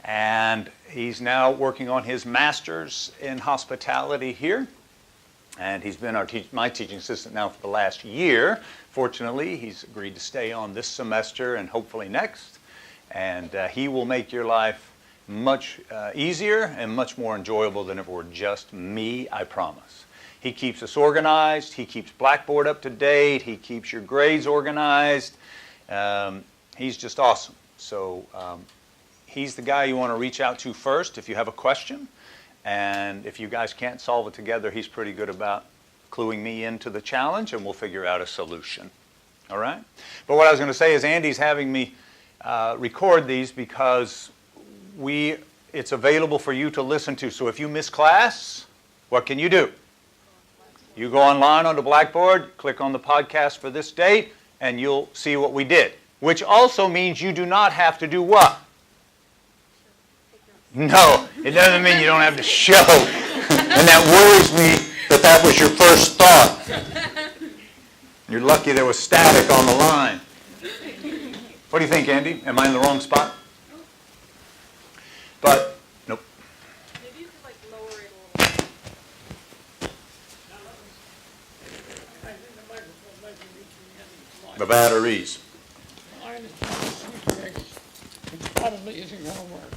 And he's now working on his master's in hospitality here. And he's been my teaching assistant now for the last year. Fortunately, he's agreed to stay on this semester and hopefully next. And he will make your life much easier and much more enjoyable than if it were just me, I promise. He keeps us organized. He keeps Blackboard up to date. He keeps your grades organized. He's just awesome. So he's the guy you want to reach out to first if you have a question. And if you guys can't solve it together, he's pretty good about cluing me into the challenge, and we'll figure out a solution. All right? But what I was going to say is Andy's having me record these because it's available for you to listen to. So if you miss class, what can you do? You go online on the Blackboard, click on the podcast for this date, and you'll see what we did. Which also means you do not have to do what? No, it doesn't mean you don't have to show. And that worries me that was your first thought. You're lucky there was static on the line. What do you think, Andy? Am I in the wrong spot? But, nope. Maybe you could lower it a little bit. The batteries. It probably isn't going to work.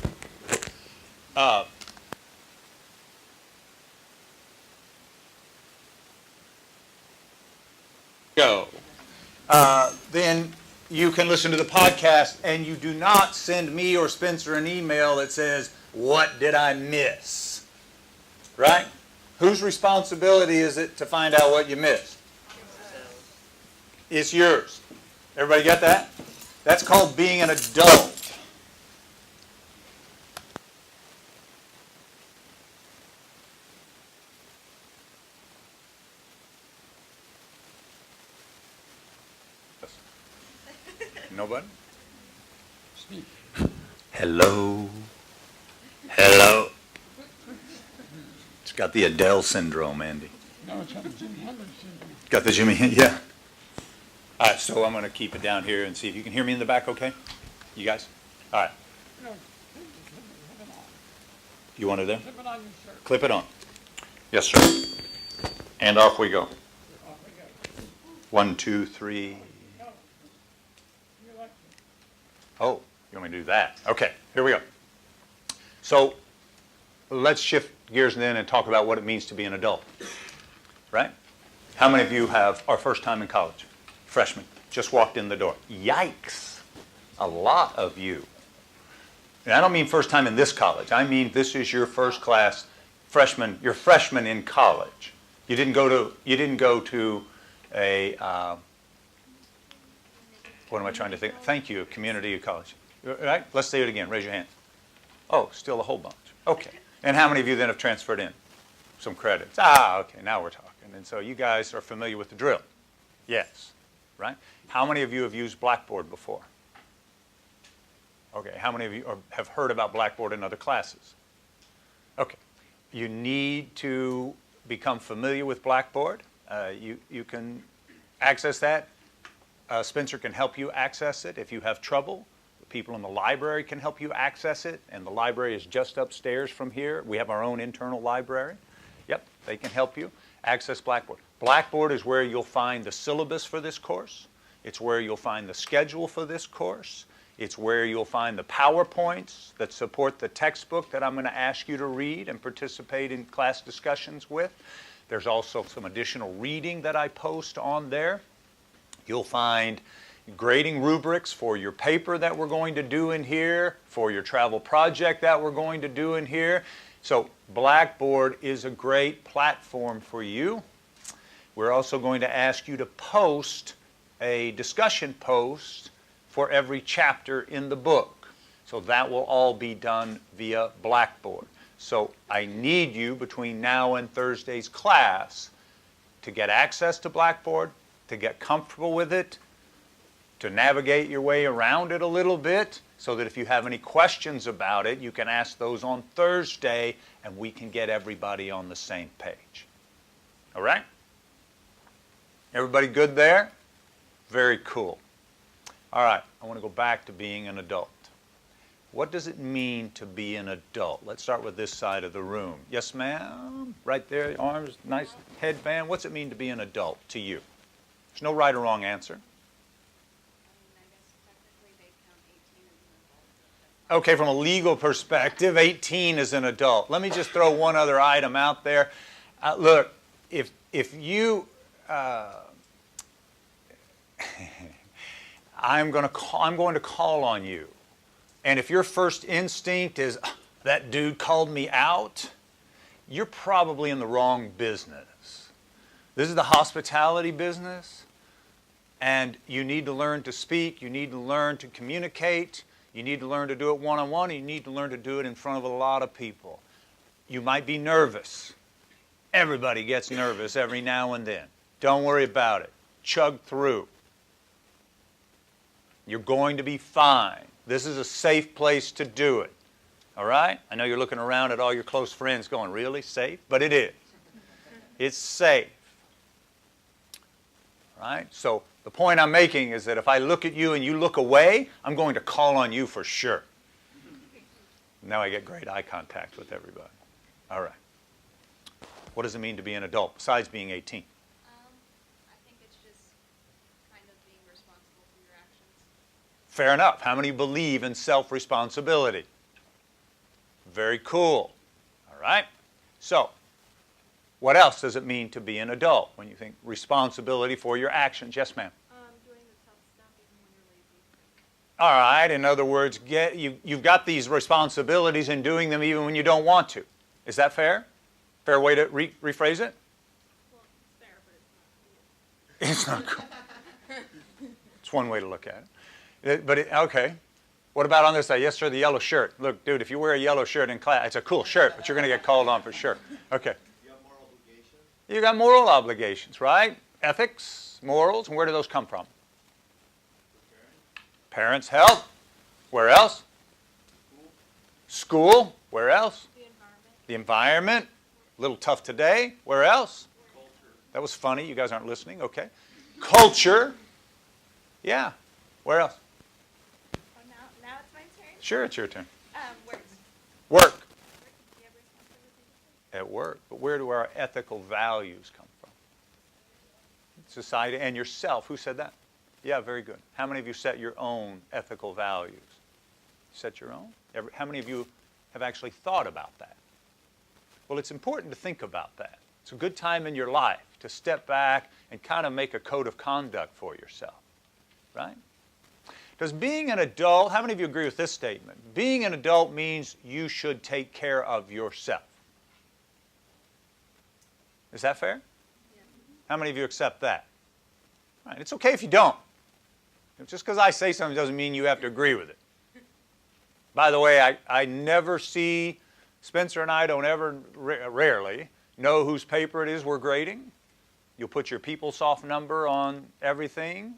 Go. Then you can listen to the podcast, and you do not send me or Spencer an email that says, "What did I miss?" Right? Whose responsibility is it to find out what you missed? It's yours. Everybody get that? That's called being an adult. Nobody? Speak. Hello. Hello. It's got the Adele syndrome, Andy. No, it's got the Jimi Hendrix syndrome. Got the Jimmy, yeah. All right, so I'm going to keep it down here and see if you can hear me in the back okay? You guys? All right. No, clip it on. You want it there? Clip it on your shirt. Clip it on. Yes, sir. And off we go. Off we go. 1, 2, 3. Go. You like it. Oh, you want me to do that? Okay, here we go. So let's shift gears then and talk about what it means to be an adult. Right? How many of you have our first time in college? Freshmen. Just walked in the door. Yikes. A lot of you. And I don't mean first time in this college. I mean this is your first class freshman. You're freshman in college. You didn't go to a what am I trying to think? Thank you, community college. Right? Let's say it again. Raise your hand. Oh, still a whole bunch. Okay. And how many of you then have transferred in? Some credits. Okay, now we're talking. And so you guys are familiar with the drill. Yes. Right? How many of you have used Blackboard before? Okay. How many of you have heard about Blackboard in other classes? Okay. You need to become familiar with Blackboard. You can access that. Spencer can help you access it if you have trouble. The people in the library can help you access it, and the library is just upstairs from here. We have our own internal library. Yep, they can help you access Blackboard. Blackboard is where you'll find the syllabus for this course. It's where you'll find the schedule for this course. It's where you'll find the PowerPoints that support the textbook that I'm going to ask you to read and participate in class discussions with. There's also some additional reading that I post on there. You'll find grading rubrics for your paper that we're going to do in here, for your travel project that we're going to do in here. So Blackboard is a great platform for you. We're also going to ask you to post a discussion post for every chapter in the book. So that will all be done via Blackboard. So I need you between now and Thursday's class to get access to Blackboard, to get comfortable with it, to navigate your way around it a little bit, so that if you have any questions about it, you can ask those on Thursday, and we can get everybody on the same page. All right? Everybody good there? Very cool. All right, I want to go back to being an adult. What does it mean to be an adult? Let's start with this side of the room. Yes, ma'am? Right there, arms, nice headband. What's it mean to be an adult to you? There's no right or wrong answer. Okay, from a legal perspective, 18 is an adult. Let me just throw one other item out there. Look, if you, I'm going to call on you. And if your first instinct is, that dude called me out, you're probably in the wrong business. This is the hospitality business, and you need to learn to speak, you need to learn to communicate, you need to learn to do it one-on-one, and you need to learn to do it in front of a lot of people. You might be nervous. Everybody gets nervous every now and then. Don't worry about it. Chug through. You're going to be fine. This is a safe place to do it. All right? I know you're looking around at all your close friends going, really? Safe? But it is. It's safe. All right? So the point I'm making is that if I look at you and you look away, I'm going to call on you for sure. Now I get great eye contact with everybody. All right. What does it mean to be an adult besides being 18? Fair enough. How many believe in self-responsibility? Very cool. All right. So, what else does it mean to be an adult when you think responsibility for your actions? Yes, ma'am. Doing the tough stuff even when you're lazy. All right. In other words, you've got these responsibilities and doing them even when you don't want to. Is that fair? Fair way to rephrase it? Well, it's fair, but it's not cool. It's not cool. It's one way to look at it. Okay. What about on this side? Yes, sir, the yellow shirt. Look, dude, if you wear a yellow shirt in class, it's a cool shirt, but you're going to get called on for sure. Okay. You have moral obligations? You got moral obligations, right? Ethics, morals, and where do those come from? Parents, health. Where else? School. Where else? The environment. The environment. A little tough today. Where else? Culture. That was funny. You guys aren't listening. Okay. Culture. Yeah. Where else? Oh, now it's my turn? Sure, it's your turn. Work. Work. Do you have responsibility? At work. But where do our ethical values come from? Society and yourself. Who said that? Yeah, very good. How many of you set your own ethical values? Set your own? How many of you have actually thought about that? Well, it's important to think about that. It's a good time in your life to step back and kind of make a code of conduct for yourself, right? Does being an adult, how many of you agree with this statement? Being an adult means you should take care of yourself. Is that fair? Yeah. How many of you accept that? All right, it's okay if you don't. Just because I say something doesn't mean you have to agree with it. By the way, I never see, Spencer and I don't ever, rarely, know whose paper it is we're grading. You'll put your PeopleSoft number on everything.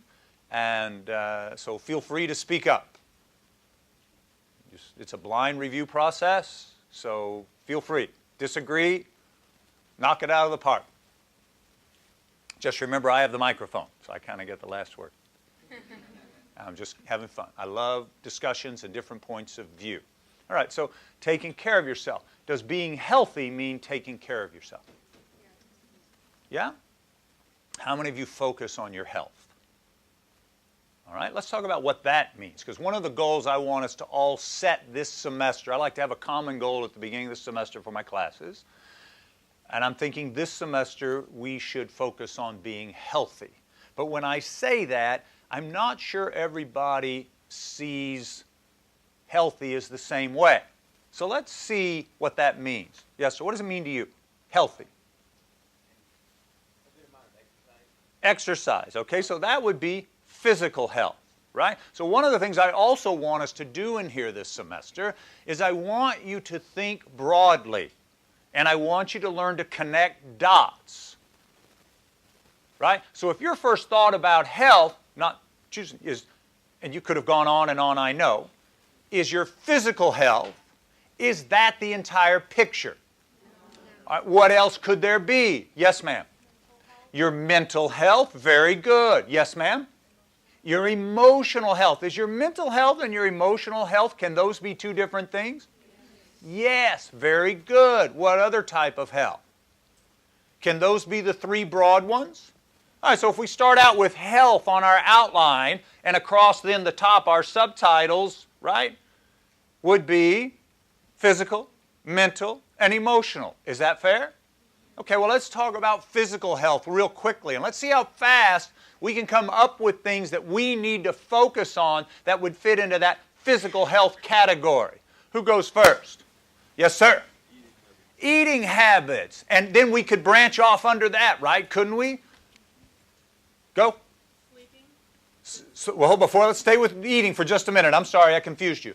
And so feel free to speak up. It's a blind review process, so feel free. Disagree, knock it out of the park. Just remember I have the microphone, so I kind of get the last word. I'm just having fun. I love discussions and different points of view. All right, so taking care of yourself. Does being healthy mean taking care of yourself? Yeah? How many of you focus on your health? All right, let's talk about what that means, because one of the goals I want us to all set this semester, I like to have a common goal at the beginning of the semester for my classes, and I'm thinking this semester we should focus on being healthy. But when I say that, I'm not sure everybody sees healthy as the same way. So let's see what that means. Yes, so what does it mean to you? Healthy. A good amount of exercise. Exercise, okay, so that would be physical health, right? So one of the things I also want us to do in here this semester is I want you to think broadly, and I want you to learn to connect dots, right? So if your first thought about health, not choosing, is, and you could have gone on and on, I know, is your physical health, is that the entire picture? All right, what else could there be? Yes, ma'am. Your mental health, very good. Yes, ma'am. Your emotional health. Is your mental health and your emotional health, can those be two different things? Yes, very good. What other type of health? Can those be the three broad ones? All right, so if we start out with health on our outline, and across then the top our subtitles, right, would be physical, mental, and emotional. Is that fair? Okay, well, let's talk about physical health real quickly, and let's see how fast we can come up with things that we need to focus on that would fit into that physical health category. Who goes first? Yes, sir. Eating habits. And then we could branch off under that, right? Couldn't we? Go. Sleeping. Well, before, let's stay with eating for just a minute. I'm sorry, I confused you.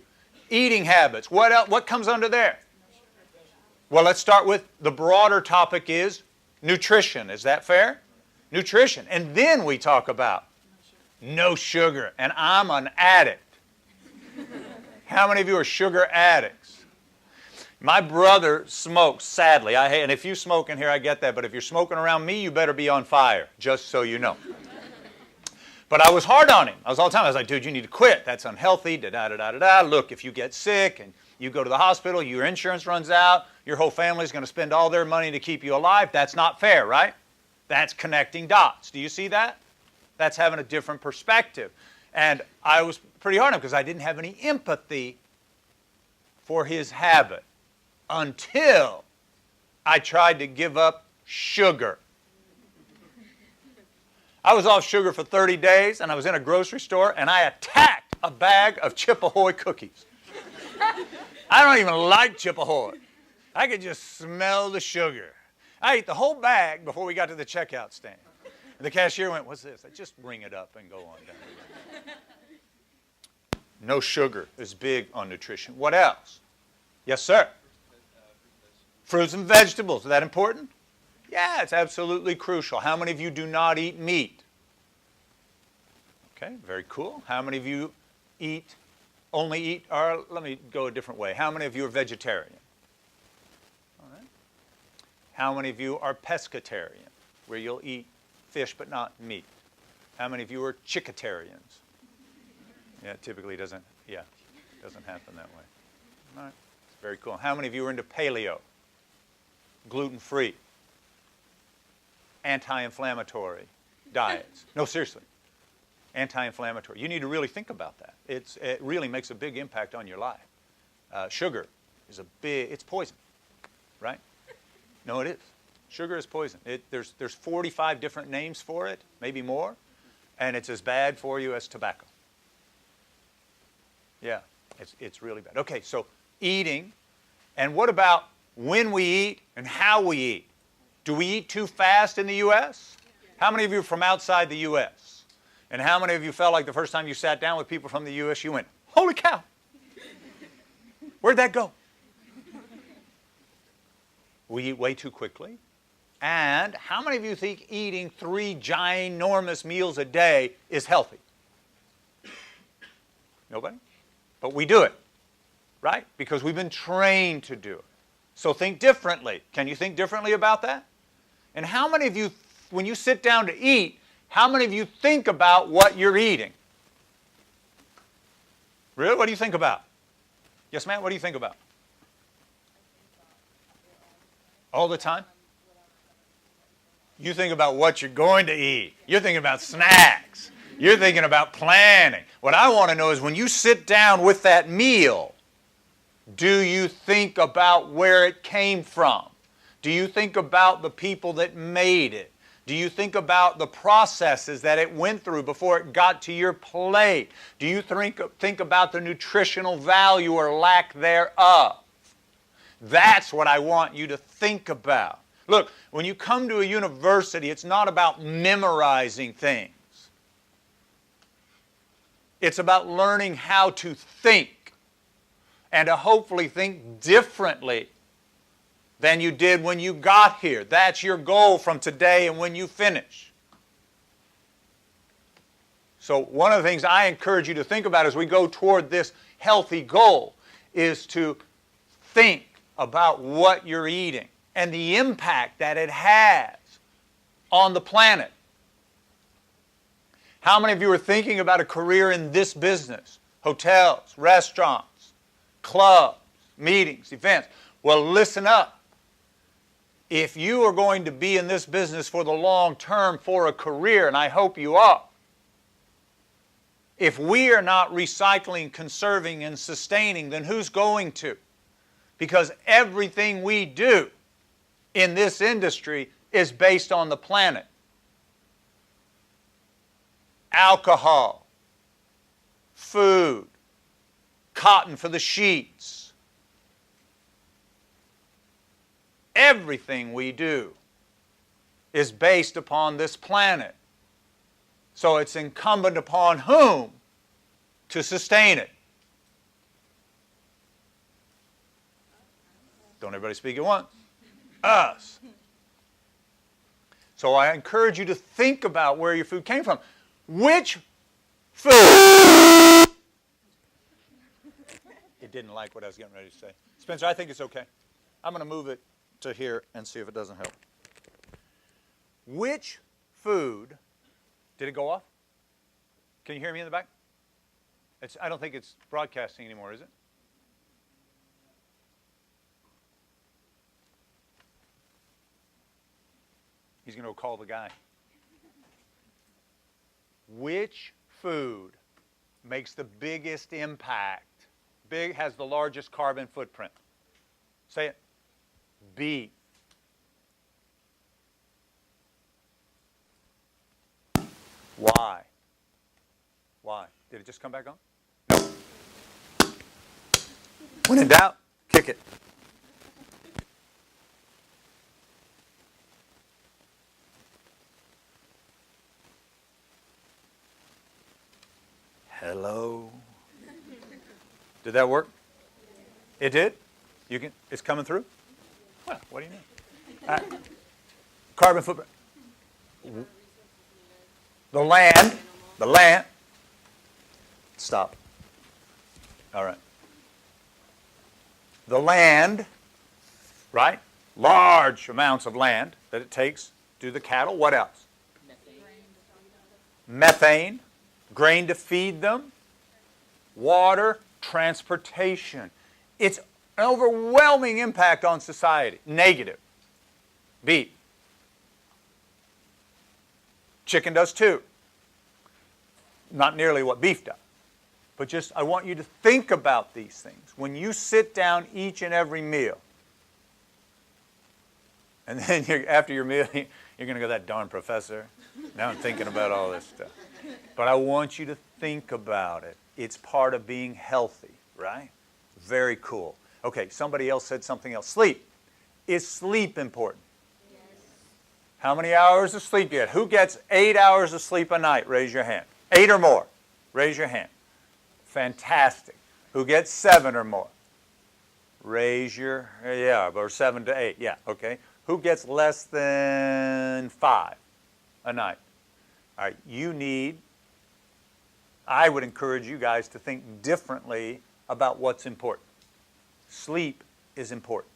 Eating habits. What else, what comes under there? Well, let's start with the broader topic is nutrition. Is that fair? Nutrition. And then we talk about no sugar. And I'm an addict. How many of you are sugar addicts? My brother smokes, sadly. And if you smoke in here, I get that. But if you're smoking around me, you better be on fire, just so you know. But I was hard on him. I was all the time. I was like, dude, you need to quit. That's unhealthy. Da-da-da-da-da. Look, if you get sick and you go to the hospital, your insurance runs out, your whole family's going to spend all their money to keep you alive. That's not fair, right? That's connecting dots. Do you see that? That's having a different perspective. And I was pretty hard on him because I didn't have any empathy for his habit until I tried to give up sugar. I was off sugar for 30 days, and I was in a grocery store, and I attacked a bag of Chip Ahoy cookies. I don't even like Chip Ahoy. I could just smell the sugar. I ate the whole bag before we got to the checkout stand. And the cashier went, what's this? I just bring it up and go on down. No sugar is big on nutrition. What else? Yes, sir. Fruits and vegetables. Is that important? Yeah, it's absolutely crucial. How many of you do not eat meat? Okay, very cool. How many of you only eat, or let me go a different way. How many of you are vegetarian? All right. How many of you are pescatarian, where you'll eat fish but not meat? How many of you are chickatarians? Yeah, it typically doesn't happen that way. All right, very cool. How many of you are into paleo? Gluten-free, anti-inflammatory diets. No, seriously, anti-inflammatory. You need to really think about that. It really makes a big impact on your life. Sugar is it's poison, right? No, it is. Sugar is poison. There's 45 different names for it, maybe more, and it's as bad for you as tobacco. Yeah, it's really bad. Okay, so eating, and what about when we eat and how we eat? Do we eat too fast in the U.S.? How many of you are from outside the U.S.? And how many of you felt like the first time you sat down with people from the U.S., you went, holy cow, where'd that go? We eat way too quickly. And how many of you think eating 3 ginormous meals a day is healthy? Nobody? But we do it, right? Because we've been trained to do it. So think differently. Can you think differently about that? And how many of you, when you sit down to eat, how many of you think about what you're eating? Really? What do you think about? Yes, ma'am? What do you think about? All the time? You think about what you're going to eat. You're thinking about snacks. You're thinking about planning. What I want to know is when you sit down with that meal, do you think about where it came from? Do you think about the people that made it? Do you think about the processes that it went through before it got to your plate? Do you think about the nutritional value or lack thereof? That's what I want you to think about. Look, when you come to a university, it's not about memorizing things. It's about learning how to think and to hopefully think differently than you did when you got here. That's your goal from today and when you finish. So one of the things I encourage you to think about as we go toward this healthy goal is to think about what you're eating and the impact that it has on the planet. How many of you are thinking about a career in this business? Hotels, restaurants, clubs, meetings, events. Well, listen up. If you are going to be in this business for the long term for a career, and I hope you are, if we are not recycling, conserving, and sustaining, then who's going to? Because everything we do in this industry is based on the planet. Alcohol, food, cotton for the sheets. Everything we do is based upon this planet. So it's incumbent upon whom to sustain it? Don't everybody speak at once. Us. So I encourage you to think about where your food came from. Which food? It didn't like what I was getting ready to say. Spencer, I think it's okay. I'm going to move it to here and see if it doesn't help. Which food, did it go off? Can you hear me in the back? I don't think it's broadcasting anymore, is it? He's going to go call the guy. Which food makes the biggest impact, has the largest carbon footprint? Say it. Beef. Why? Why? Did it just come back on? No. When in doubt, kick it. Hello. Did that work? It did? It's coming through? Well, what do you mean? All right. Carbon footprint. The land. Stop. All right. The land, right? Large amounts of land that it takes to do the cattle. What else? Methane. Grain to feed them. Water. Transportation. It's an overwhelming impact on society. Negative. Beef. Chicken does too. Not nearly what beef does. But just, I want you to think about these things. When you sit down each and every meal, and then after your meal, you're going to go, that darn professor. Now I'm thinking about all this stuff. But I want you to think about it. It's part of being healthy, right? Very cool. Okay, somebody else said something else. Sleep. Is sleep important? Yes. How many hours of sleep you get? Who gets 8 hours of sleep a night? Raise your hand. 8 or more? Raise your hand. Fantastic. Who gets 7 or more? Raise your, or 7 to 8. Yeah, okay. Who gets less than 5 a night? All right, I would encourage you guys to think differently about what's important. Sleep is important.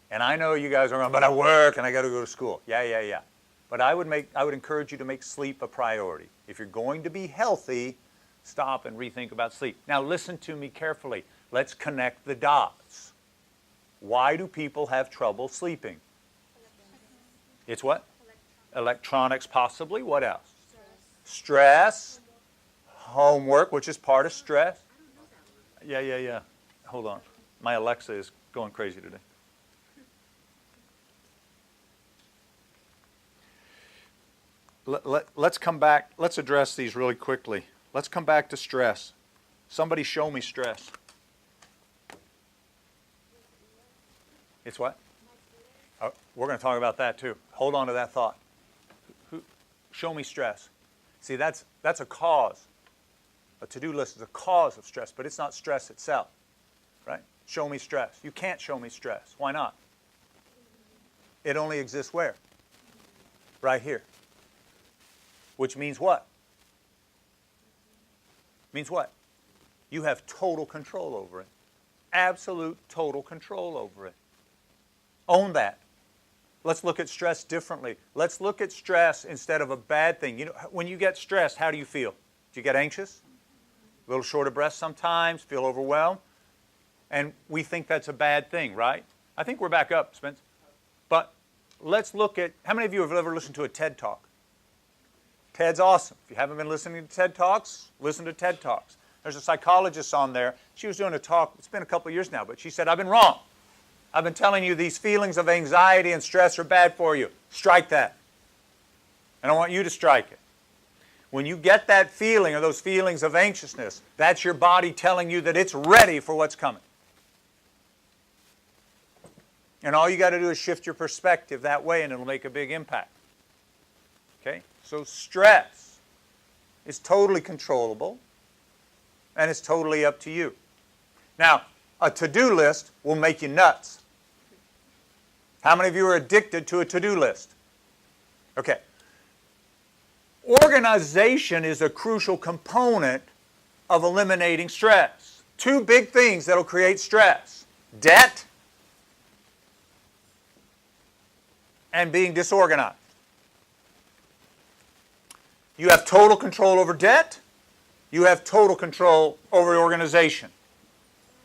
And I know you guys are going, but I work and I got to go to school. Yeah. But I would encourage you to make sleep a priority. If you're going to be healthy, stop and rethink about sleep. Now listen to me carefully. Let's connect the dots. Why do people have trouble sleeping? It's what? Electronics possibly. What else? Stress. Homework, which is part of stress. Yeah. Hold on. My Alexa is going crazy today. Let's come back. Let's address these really quickly. Let's come back to stress. Somebody show me stress. It's what? Oh, we're going to talk about that too. Hold on to that thought. Show me stress. See, that's a cause. A to-do list is a cause of stress, but it's not stress itself. Right? Show me stress. You can't show me stress. Why not? It only exists where? Right here. Which means what? Means what? You have total control over it. Absolute total control over it. Own that. Let's look at stress differently. Let's look at stress instead of a bad thing. You know, when you get stressed, how do you feel? Do you get anxious? A little short of breath sometimes, feel overwhelmed? And we think that's a bad thing, right? I think we're back up, Spence. But let's look at, how many of you have ever listened to a TED Talk? TED's awesome. If you haven't been listening to TED Talks, listen to TED Talks. There's a psychologist on there. She was doing a talk, it's been a couple of years now, but she said, I've been wrong. I've been telling you these feelings of anxiety and stress are bad for you. Strike that. And I want you to strike it. When you get that feeling or those feelings of anxiousness, that's your body telling you that it's ready for what's coming. And all you got to do is shift your perspective that way and it'll make a big impact. Okay? So stress is totally controllable and it's totally up to you. Now, a to-do list will make you nuts. How many of you are addicted to a to-do list? Okay. Organization is a crucial component of eliminating stress. Two big things that will create stress: debt and being disorganized. You have total control over debt. You have total control over organization.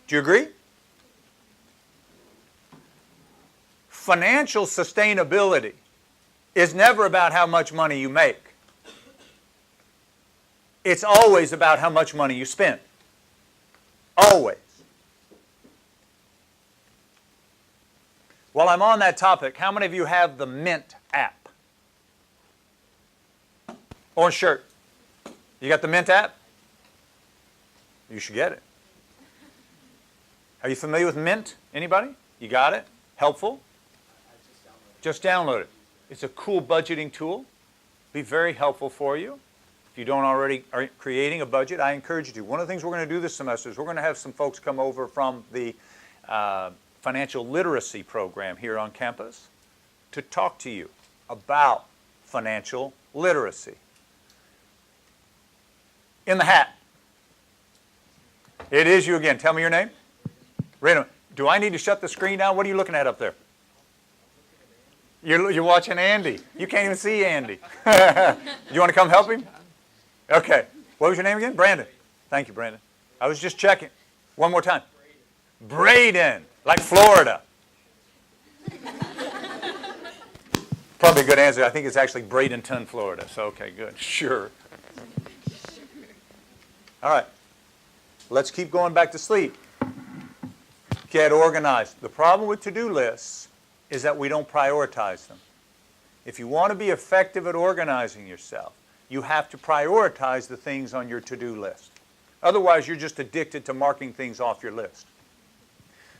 Do you agree? Financial sustainability is never about how much money you make. It's always about how much money you spend. Always. While I'm on that topic, how many of you have the Mint app? Orange shirt. You got the Mint app? You should get it. Are you familiar with Mint? Anybody? You got it? Helpful? Just download it. It's a cool budgeting tool. Be very helpful for you. If you don't already are creating a budget, I encourage you to. One of the things we're going to do this semester is we're going to have some folks come over from the financial literacy program here on campus to talk to you about financial literacy. In the hat. It is you again. Tell me your name. Wait a minute. Do I need to shut the screen down? What are you looking at up there? You're watching Andy. You can't even see Andy. You want to come help him? Okay. What was your name again? Brandon. Thank you, Brandon. I was just checking. One more time. Braden. Like Florida. Probably a good answer. I think it's actually Bradenton, Florida. So, okay, good. Sure. All right. Let's keep going back to sleep. Get organized. The problem with to-do lists is that we don't prioritize them. If you want to be effective at organizing yourself, you have to prioritize the things on your to-do list. Otherwise, you're just addicted to marking things off your list.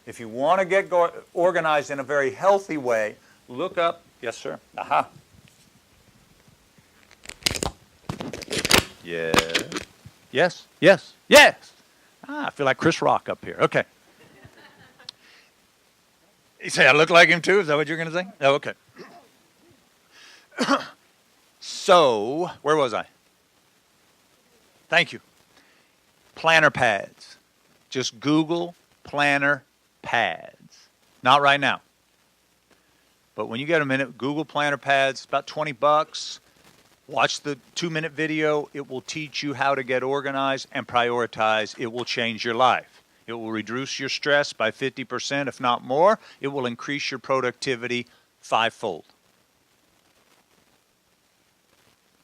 If you want to get organized in a very healthy way, look up. Yes, sir. Aha. Yes. Yes. Yes. Yes. I feel like Chris Rock up here. Okay. You say I look like him too? Is that what you're going to say? Oh, okay. So, where was I? Thank you. Planner pads. Just Google planner pads. Not right now. But when you get a minute, Google planner pads, about $20. Watch the 2-minute video. It will teach you how to get organized and prioritize. It will change your life. It will reduce your stress by 50%, if not more. It will increase your productivity 5-fold.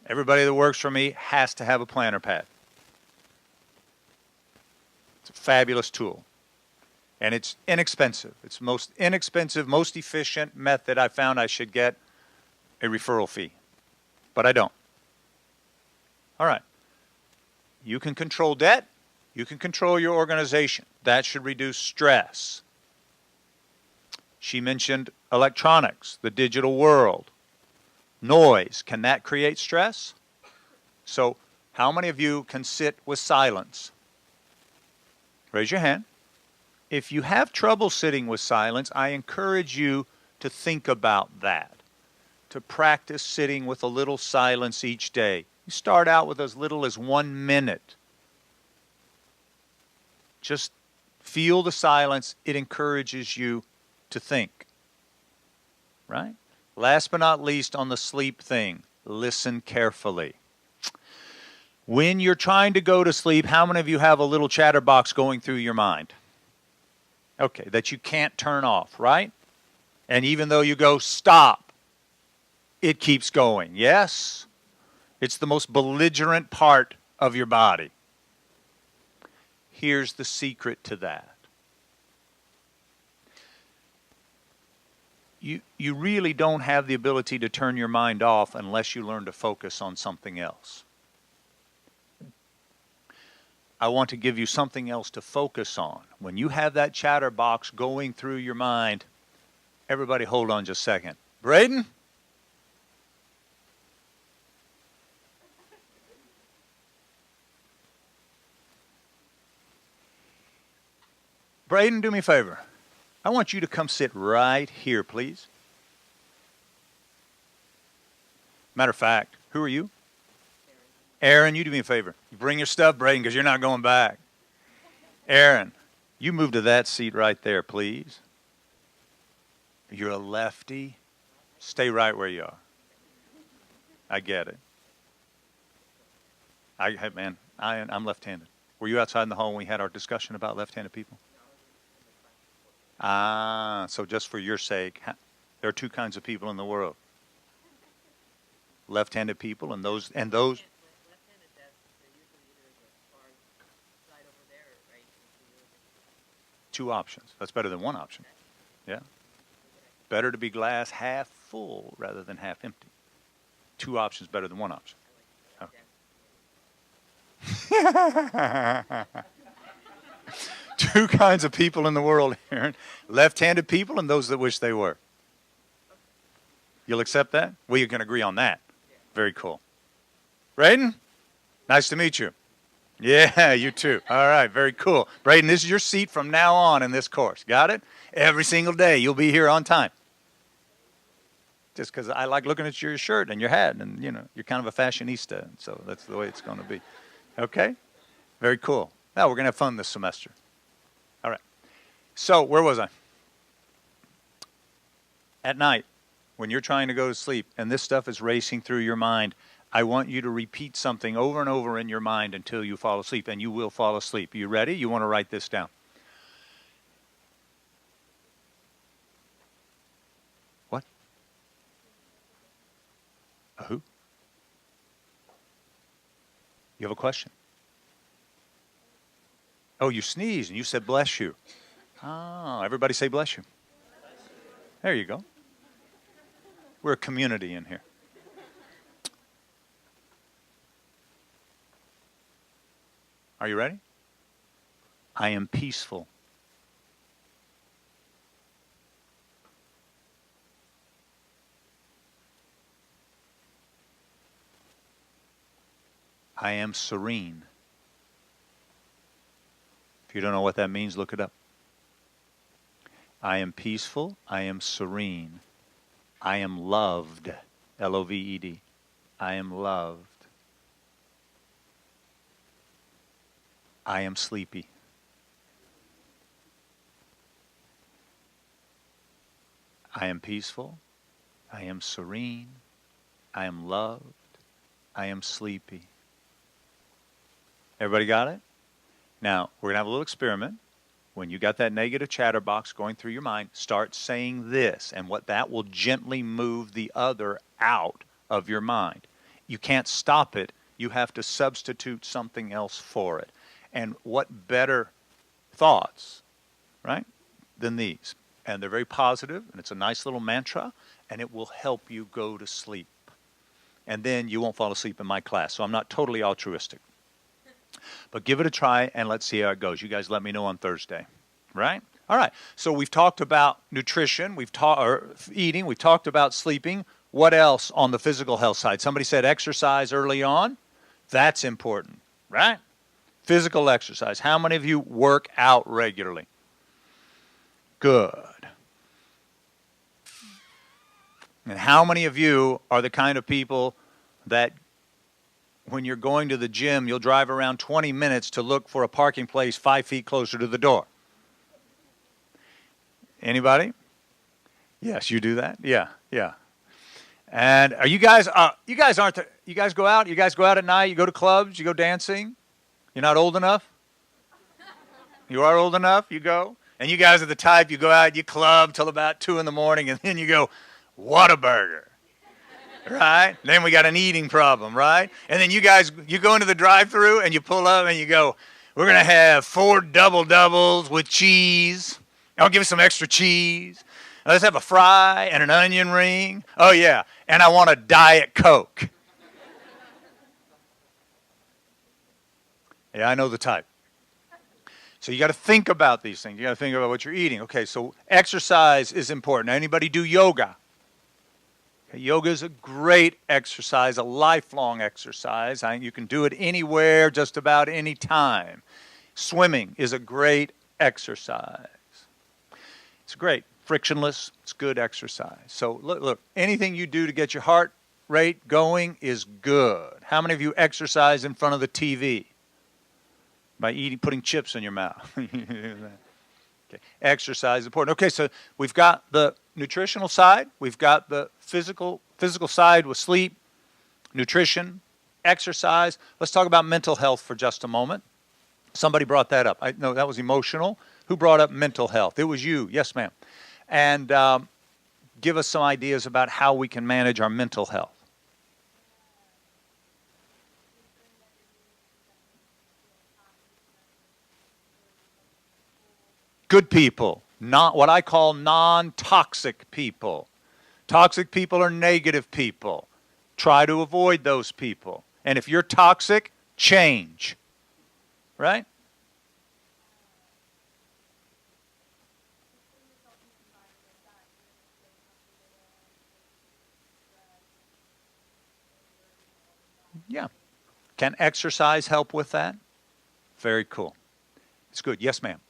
Everybody that works for me has to have a planner pad. It's a fabulous tool. And it's inexpensive. It's the most inexpensive, most efficient method I found. I should get a referral fee. But I don't. All right. You can control debt. You can control your organization. That should reduce stress. She mentioned electronics, the digital world. Noise. Can that create stress? So, how many of you can sit with silence? Raise your hand. If you have trouble sitting with silence, I encourage you to think about that. To practice sitting with a little silence each day. You start out with as little as 1 minute. Just feel the silence. It encourages you to think. Right? Last but not least on the sleep thing, listen carefully. When you're trying to go to sleep, how many of you have a little chatterbox going through your mind? Okay, that you can't turn off, right? And even though you go, stop, it keeps going. Yes? It's the most belligerent part of your body. Here's the secret to that. You really don't have the ability to turn your mind off unless you learn to focus on something else. I want to give you something else to focus on. When you have that chatterbox going through your mind, everybody hold on just a second. Braden? Braden, do me a favor. I want you to come sit right here, please. Matter of fact, who are you? Aaron, you do me a favor. You bring your stuff, Braden, because you're not going back. Aaron, you move to that seat right there, please. You're a lefty. Stay right where you are. I get it. I'm left-handed. Were you outside in the hall when we had our discussion about left-handed people? So just for your sake, there are two kinds of people in the world. Left-handed people and those. Left-handed desks, they're usually either the far side over there or right into the Two options. That's better than one option. Yeah. Better to be glass half full rather than half empty. Two options better than one option. desk. Two kinds of people in the world, Aaron. Left-handed people and those that wish they were. You'll accept that? We can agree on that. Very cool. Braden, nice to meet you. Yeah, you too. All right, very cool. Braden, this is your seat from now on in this course. Got it? Every single day you'll be here on time. Just because I like looking at your shirt and your hat, and you're kind of a fashionista, so that's the way it's going to be. Okay? Very cool. Now we're going to have fun this semester. All right. So where was I? At night, when you're trying to go to sleep and this stuff is racing through your mind, I want you to repeat something over and over in your mind until you fall asleep, and you will fall asleep. You ready? You want to write this down. What? A who? You have a question? Oh, you sneezed and you said bless you. Oh, everybody say bless you. There you go. We're a community in here. Are you ready? I am peaceful. I am serene. If you don't know what that means, look it up. I am peaceful. I am serene. I am loved. L-O-V-E-D. I am loved. I am sleepy. I am peaceful. I am serene. I am loved. I am sleepy. Everybody got it? Now, we're going to have a little experiment. When you got that negative chatterbox going through your mind, start saying this, and what that will gently move the other out of your mind. You can't stop it. You have to substitute something else for it. And what better thoughts, right, than these? And they're very positive, and it's a nice little mantra, and it will help you go to sleep. And then you won't fall asleep in my class, so I'm not totally altruistic. But give it a try, and let's see how it goes. You guys let me know on Thursday, right? All right, so we've talked about nutrition, eating, we've talked about sleeping. What else on the physical health side? Somebody said exercise early on. That's important, right? Physical exercise. How many of you work out regularly? Good. And how many of you are the kind of people that when you're going to the gym, you'll drive around 20 minutes to look for a parking place 5 feet closer to the door? Anybody? Yes, you do that? Yeah. And are you guys aren't, you guys go out? You guys go out at night? You go to clubs? You go dancing? You're not old enough? You are old enough? You go? And you guys are the type, you go out, you club till about 2 in the morning, and then you go, Whataburger. Right? Then we got an eating problem, right? And then you guys, you go into the drive-thru and you pull up and you go, we're going to have 4 double-doubles with cheese. I'll give us some extra cheese. Let's have a fry and an onion ring. Oh, yeah. And I want a Diet Coke. Yeah, I know the type. So you got to think about these things. You got to think about what you're eating. Okay, so exercise is important. Now, anybody do yoga? Yoga is a great exercise, a lifelong exercise. You can do it anywhere, just about any time. Swimming is a great exercise. It's great, frictionless, it's good exercise. So look, anything you do to get your heart rate going is good. How many of you exercise in front of the TV? By putting chips in your mouth. Okay. Exercise is important. Okay, so we've got the nutritional side, we've got the physical side with sleep, nutrition, exercise. Let's talk about mental health for just a moment. Somebody brought that up. No, that was emotional. Who brought up mental health? It was you. Yes, ma'am. And give us some ideas about how we can manage our mental health. Good people, not what I call non-toxic people. Toxic people are negative people. Try to avoid those people. And if you're toxic, change. Right? Yeah. Can exercise help with that? Very cool. It's good. Yes, ma'am.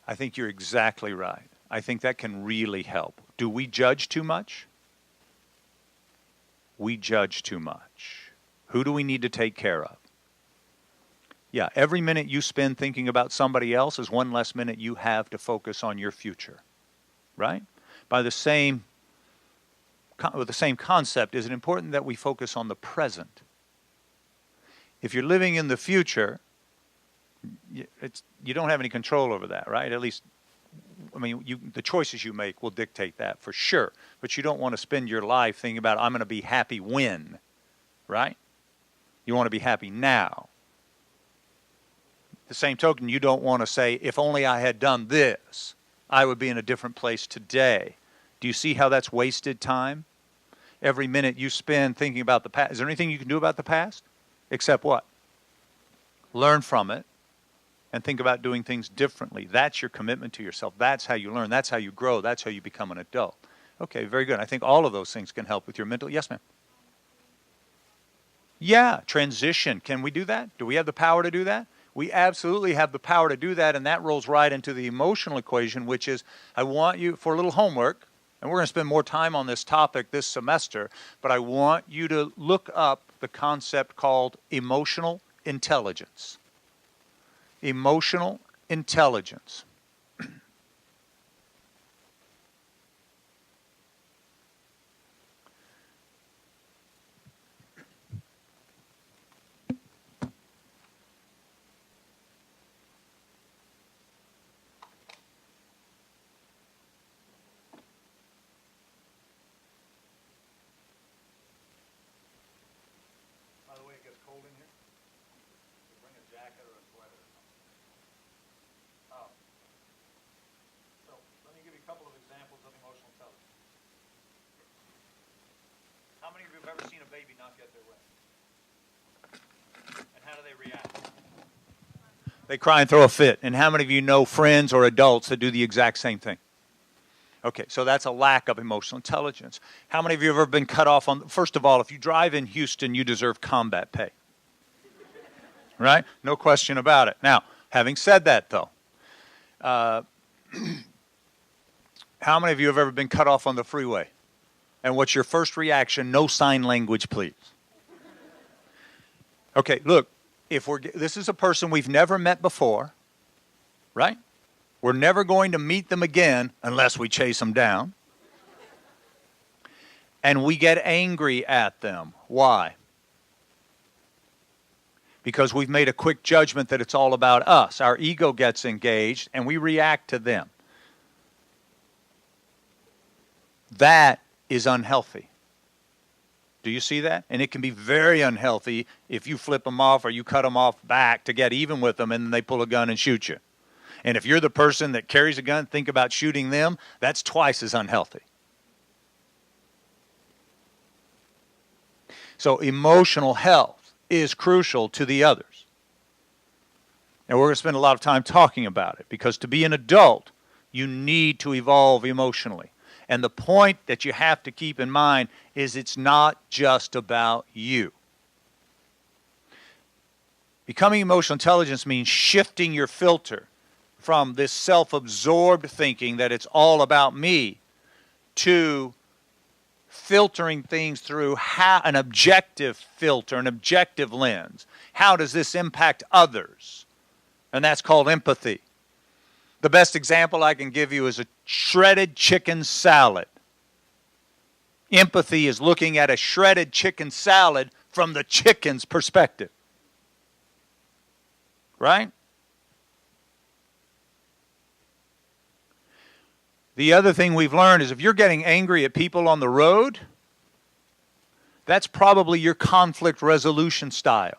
I think you're exactly right. I think that can really help. Do we judge too much? We judge too much. Who do we need to take care of? Yeah, every minute you spend thinking about somebody else is one less minute you have to focus on your future. Right? With the same concept, is it important that we focus on the present? If you're living in the future, you don't have any control over that, right? At least, I mean, the choices you make will dictate that for sure. But you don't want to spend your life thinking about, I'm going to be happy when, right? You want to be happy now. The same token, you don't want to say, if only I had done this, I would be in a different place today. Do you see how that's wasted time? Every minute you spend thinking about the past. Is there anything you can do about the past? Except what? Learn from it. And think about doing things differently. That's your commitment to yourself. That's how you learn. That's how you grow. That's how you become an adult. Okay, very good. I think all of those things can help with your mental. Yes, ma'am. Yeah, transition. Can we do that? Do we have the power to do that? We absolutely have the power to do that, and that rolls right into the emotional equation, which is, I want you, for a little homework, and we're going to spend more time on this topic this semester, but I want you to look up the concept called emotional intelligence. Emotional intelligence. By the way, it gets cold in here. You bring a jacket or a sweater or something. Oh. So let me give you a couple of examples of emotional intelligence. How many of you have ever seen a baby not get their way? And how do they react? They cry and throw a fit. And how many of you know friends or adults that do the exact same thing? Okay, so that's a lack of emotional intelligence. How many of you have ever been cut off on, first of all, if you drive in Houston, you deserve combat pay. Right? No question about it. Now, having said that, though, how many of you have ever been cut off on the freeway? And what's your first reaction? No sign language, please. Okay, look, this is a person we've never met before, right? We're never going to meet them again unless we chase them down. And we get angry at them. Why? Because we've made a quick judgment that it's all about us. Our ego gets engaged and we react to them. That is unhealthy. Do you see that? And it can be very unhealthy if you flip them off or you cut them off back to get even with them and then they pull a gun and shoot you. And if you're the person that carries a gun, think about shooting them, that's twice as unhealthy. So emotional health is crucial to the others. And we're going to spend a lot of time talking about it because to be an adult, you need to evolve emotionally. And the point that you have to keep in mind is it's not just about you. Becoming emotional intelligence means shifting your filter from this self-absorbed thinking that it's all about me to filtering things through an objective filter, an objective lens. How does this impact others? And that's called empathy. The best example I can give you is a shredded chicken salad. Empathy is looking at a shredded chicken salad from the chicken's perspective. Right? The other thing we've learned is if you're getting angry at people on the road, that's probably your conflict resolution style.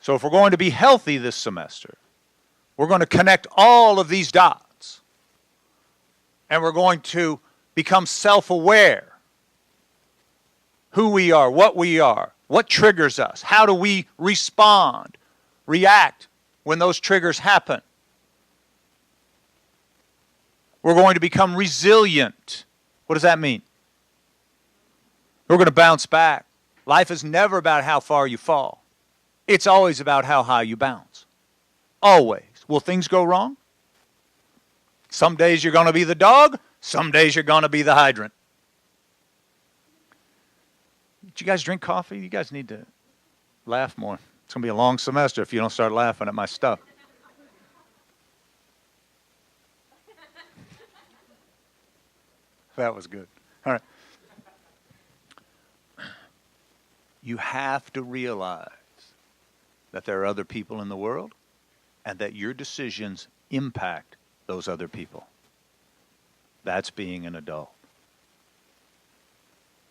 So if we're going to be healthy this semester, we're going to connect all of these dots. And we're going to become self-aware. Who we are, what triggers us, how do we respond, react when those triggers happen. We're going to become resilient. What does that mean? We're going to bounce back. Life is never about how far you fall. It's always about how high you bounce. Always. Will things go wrong? Some days you're going to be the dog. Some days you're going to be the hydrant. Did you guys drink coffee? You guys need to laugh more. It's going to be a long semester if you don't start laughing at my stuff. That was good. All right. You have to realize that there are other people in the world and that your decisions impact those other people. That's being an adult.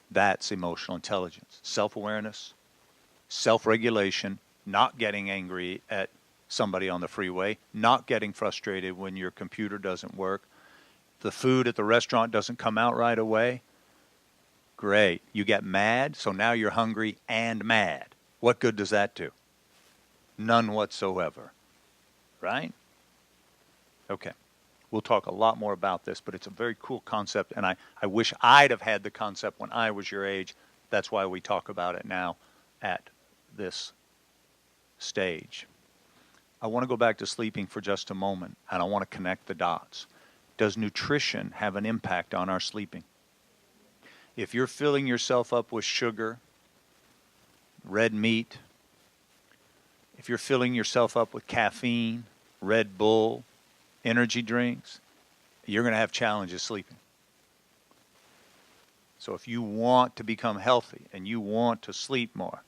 That's emotional intelligence. Self-awareness, self-regulation, not getting angry at somebody on the freeway, not getting frustrated when your computer doesn't work, the food at the restaurant doesn't come out right away. Great. You get mad, so now you're hungry and mad. What good does that do? None whatsoever. Right? Okay. We'll talk a lot more about this, but it's a very cool concept, and I wish I'd have had the concept when I was your age. That's why we talk about it now at this stage. I want to go back to sleeping for just a moment, and I want to connect the dots. Does nutrition have an impact on our sleeping? If you're filling yourself up with sugar, red meat, if you're filling yourself up with caffeine, Red Bull, energy drinks, you're going to have challenges sleeping. So if you want to become healthy and you want to sleep more,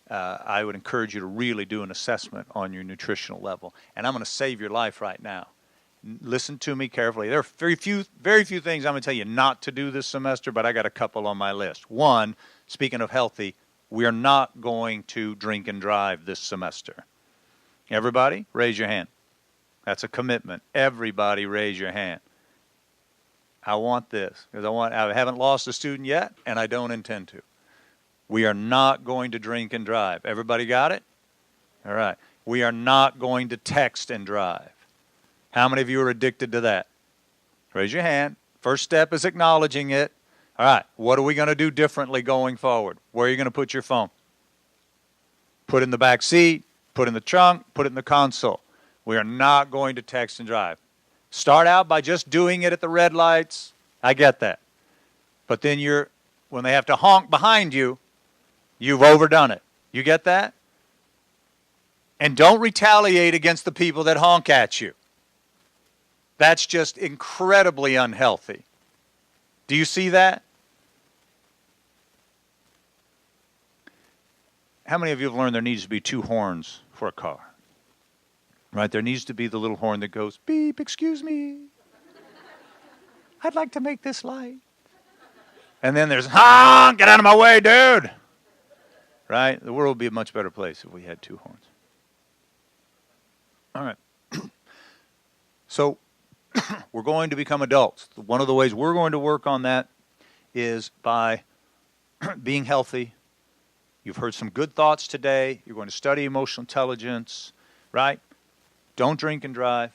I would encourage you to really do an assessment on your nutritional level. And I'm going to save your life right now. Listen to me carefully. There are very few things I'm going to tell you not to do this semester, but I got a couple on my list. One, speaking of healthy, we are not going to drink and drive this semester. Everybody, raise your hand. That's a commitment. Everybody raise your hand. I want this because I haven't lost a student yet, and I don't intend to. We are not going to drink and drive. Everybody got it? All right. We are not going to text and drive. How many of you are addicted to that? Raise your hand. First step is acknowledging it. All right. What are we going to do differently going forward? Where are you going to put your phone? Put it in the back seat, put it in the trunk, put it in the console. We are not going to text and drive. Start out by just doing it at the red lights. I get that. But then when they have to honk behind you, you've overdone it. You get that? And don't retaliate against the people that honk at you. That's just incredibly unhealthy. Do you see that? How many of you have learned there needs to be 2 horns for a car? Right? There needs to be the little horn that goes, beep, excuse me. I'd like to make this light. And then there's, honk, get out of my way, dude. Right? The world would be a much better place if we had 2 horns. All right. So, we're going to become adults. One of the ways we're going to work on that is by being healthy. You've heard some good thoughts today. You're going to study emotional intelligence, right? Don't drink and drive.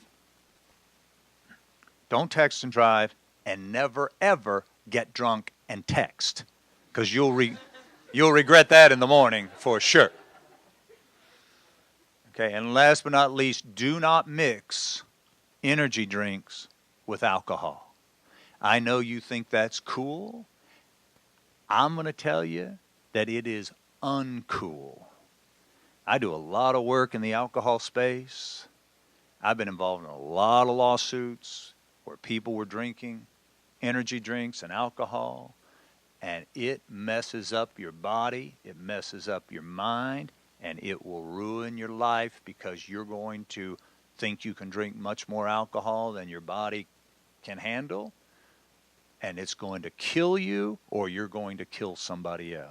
Don't text and drive. And never, ever get drunk and text. Because you'll regret that in the morning for sure. Okay, and last but not least, do not mix energy drinks with alcohol. I know you think that's cool. I'm going to tell you that it is uncool. I do a lot of work in the alcohol space. I've been involved in a lot of lawsuits where people were drinking energy drinks and alcohol, and it messes up your body, it messes up your mind, and it will ruin your life because you're going to think you can drink much more alcohol than your body can handle, and it's going to kill you or you're going to kill somebody else.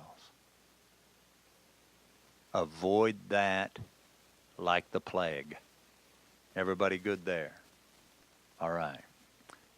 Avoid that like the plague. Everybody good there? All right.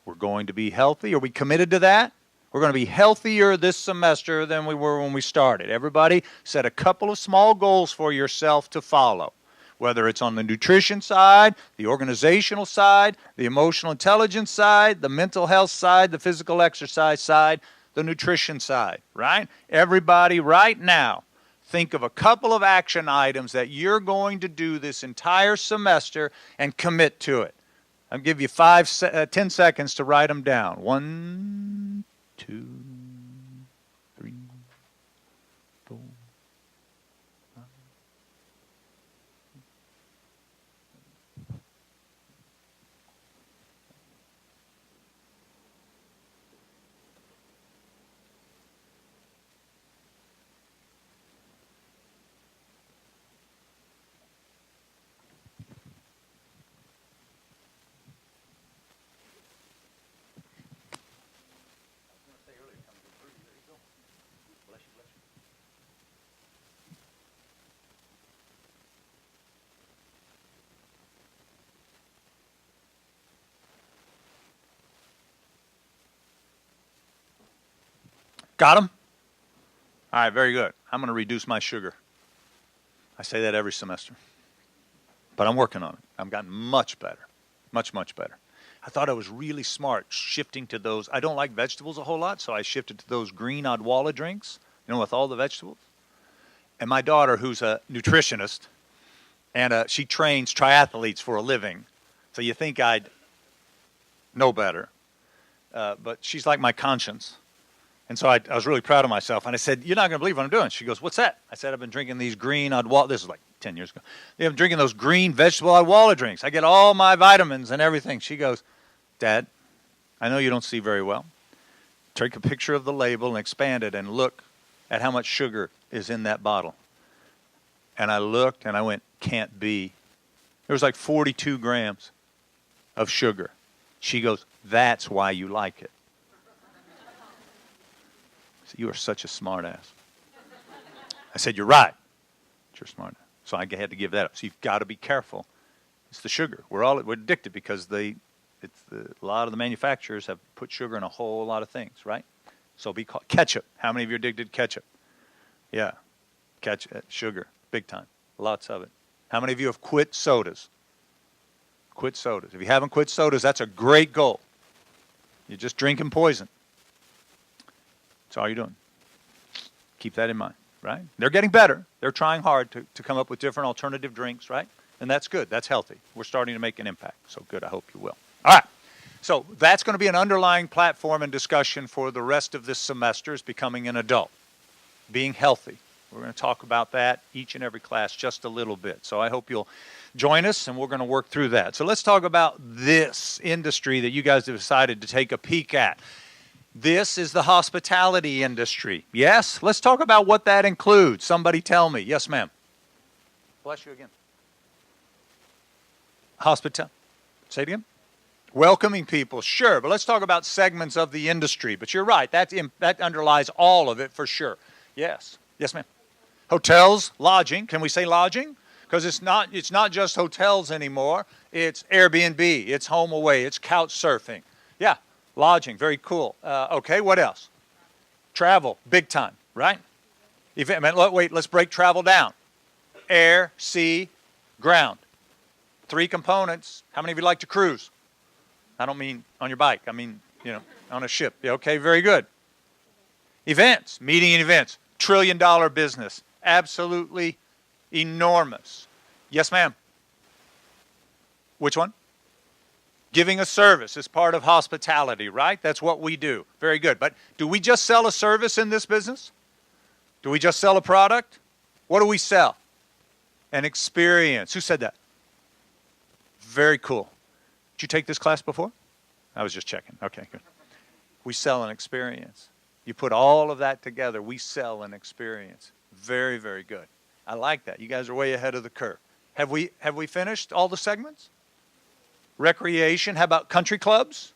We're going to be healthy. Are we committed to that? We're going to be healthier this semester than we were when we started. Everybody set a couple of small goals for yourself to follow, whether it's on the nutrition side, the organizational side, the emotional intelligence side, the mental health side, the physical exercise side, the nutrition side, right? Everybody right now, think of a couple of action items that you're going to do this entire semester and commit to it. I'll give you 10 seconds to write them down. 1, 2, 3, 4, 5. Got them? All right, very good. I'm going to reduce my sugar. I say that every semester. But I'm working on it. I've gotten much better. Much, much better. I thought I was really smart shifting to those. I don't like vegetables a whole lot, so I shifted to those green Odwalla drinks, with all the vegetables. And my daughter, who's a nutritionist, and she trains triathletes for a living, so you think I'd know better. But she's like my conscience. And so I was really proud of myself. And I said, you're not going to believe what I'm doing. She goes, what's that? I said, I've been drinking these green Odwalla. This is like 10 years ago. I've been drinking those green vegetable Odwalla drinks. I get all my vitamins and everything. She goes, Dad, I know you don't see very well. Take a picture of the label and expand it and look at how much sugar is in that bottle. And I looked and I went, can't be. There was like 42 grams of sugar. She goes, that's why you like it. You are such a smart ass. I said, you're right. You're smart. So I had to give that up. So you've got to be careful. It's the sugar. We're addicted because a lot of the manufacturers have put sugar in a whole lot of things, right? So ketchup. How many of you are addicted to ketchup? Yeah. Ketchup, sugar, big time. Lots of it. How many of you have quit sodas? Quit sodas. If you haven't quit sodas, that's a great goal. You're just drinking poison. That's all you're doing. Keep that in mind, right? They're getting better. They're trying hard to come up with different alternative drinks, right? And that's good. That's healthy. We're starting to make an impact. So good. I hope you will. All right. So that's going to be an underlying platform and discussion for the rest of this semester, is becoming an adult, being healthy. We're going to talk about that each and every class just a little bit. So I hope you'll join us, and we're going to work through that. So let's talk about this industry that you guys have decided to take a peek at. This is the hospitality industry. Yes? Let's talk about what that includes. Somebody tell me. Yes, ma'am. Bless you again. Say it again. Welcoming people, sure, but let's talk about segments of the industry. But you're right, that underlies all of it for sure. Yes. Yes, ma'am. Hotels, lodging. Can we say lodging? Because it's not just hotels anymore. It's Airbnb, it's HomeAway, it's couch surfing. Yeah, lodging, very cool. Okay, what else? Travel, big time, right? Wait, let's break travel down. Air, sea, ground. 3 components. How many of you like to cruise? I don't mean on your bike. I mean, on a ship. Yeah, okay, very good. Events, meeting and events. $1 trillion business. Absolutely enormous. Yes, ma'am. Which one? Giving a service is part of hospitality, right? That's what we do. Very good. But do we just sell a service in this business? Do we just sell a product? What do we sell? An experience. Who said that? Very cool. Did you take this class before? I was just checking. Okay, good. We sell an experience. You put all of that together, we sell an experience. Very, very good. I like that. You guys are way ahead of the curve. Have we finished all the segments? Recreation. How about country clubs?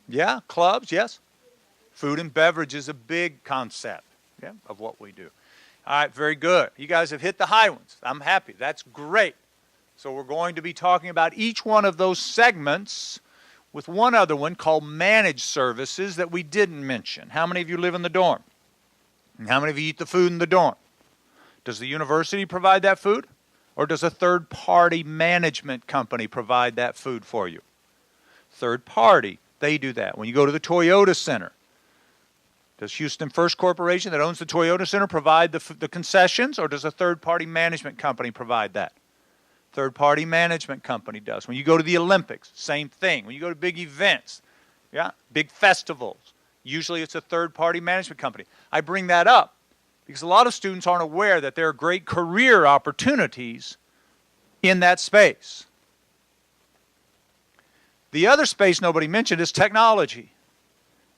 Yeah, clubs, yes. Food and beverage is a big concept, yeah, of what we do. All right, very good. You guys have hit the high ones. I'm happy. That's great. So we're going to be talking about each one of those segments with one other one called managed services that we didn't mention. How many of you live in the dorm? And how many of you eat the food in the dorm? Does the university provide that food? Or does a third-party management company provide that food for you? Third party, they do that. When you go to the Toyota Center, does Houston First Corporation that owns the Toyota Center provide the concessions, or does a third-party management company provide that? Third-party management company does. When you go to the Olympics, same thing. When you go to big events, yeah, big festivals, usually it's a third-party management company. I bring that up because a lot of students aren't aware that there are great career opportunities in that space. The other space nobody mentioned is technology.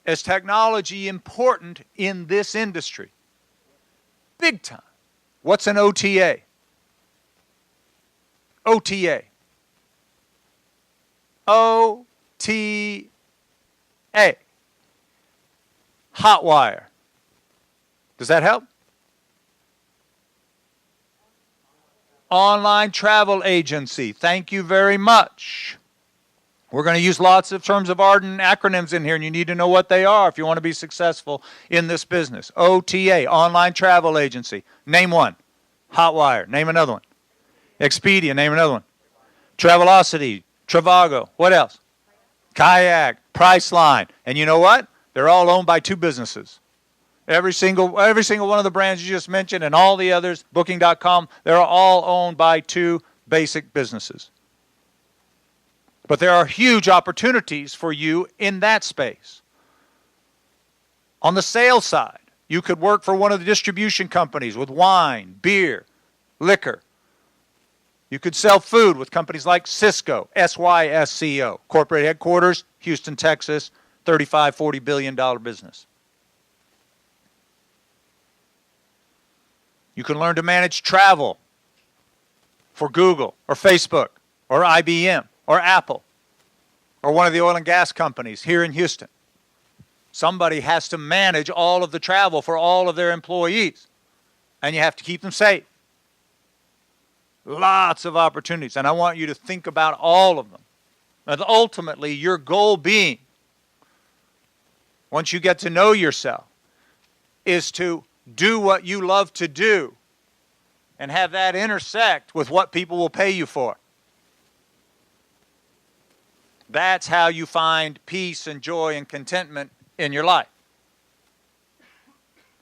Is technology important in this industry? Big time. What's an OTA? OTA. OTA. Hotwire. Does that help? Online travel agency. Thank you very much. We're going to use lots of terms of art and acronyms in here, and you need to know what they are if you want to be successful in this business. OTA, online travel agency. Name one. Hotwire. Name another one. Expedia. Name another one. Travelocity. Trivago. What else? Kayak. Priceline. And you know what? They're all owned by 2 businesses. Every single one of the brands you just mentioned and all the others, Booking.com, they're all owned by 2 basic businesses. But there are huge opportunities for you in that space. On the sales side, you could work for one of the distribution companies with wine, beer, liquor. You could sell food with companies like Sysco, SYSCO, corporate headquarters, Houston, Texas, $35, $40 billion business. You can learn to manage travel for Google or Facebook or IBM or Apple or one of the oil and gas companies here in Houston. Somebody has to manage all of the travel for all of their employees, and you have to keep them safe. Lots of opportunities, and I want you to think about all of them. And ultimately, your goal being, once you get to know yourself, is to do what you love to do and have that intersect with what people will pay you for. That's how you find peace and joy and contentment in your life.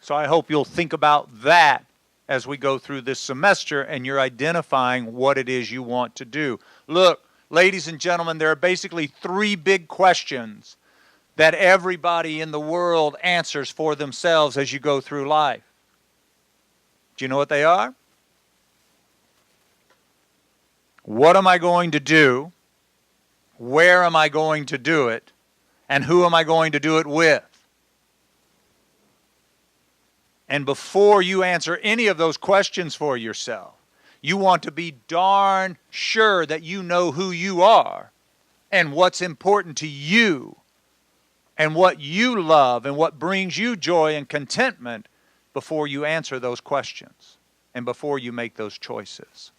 So I hope you'll think about that as we go through this semester and you're identifying what it is you want to do. Look, Ladies and gentlemen, there are basically three big questions that everybody in the world answers for themselves as you go through life. Do you know what they are? What am I going to do? Where am I going to do it? And who am I going to do it with? And before you answer any of those questions for yourself, you want to be darn sure that you know who you are and what's important to you and what you love and what brings you joy and contentment before you answer those questions and before you make those choices.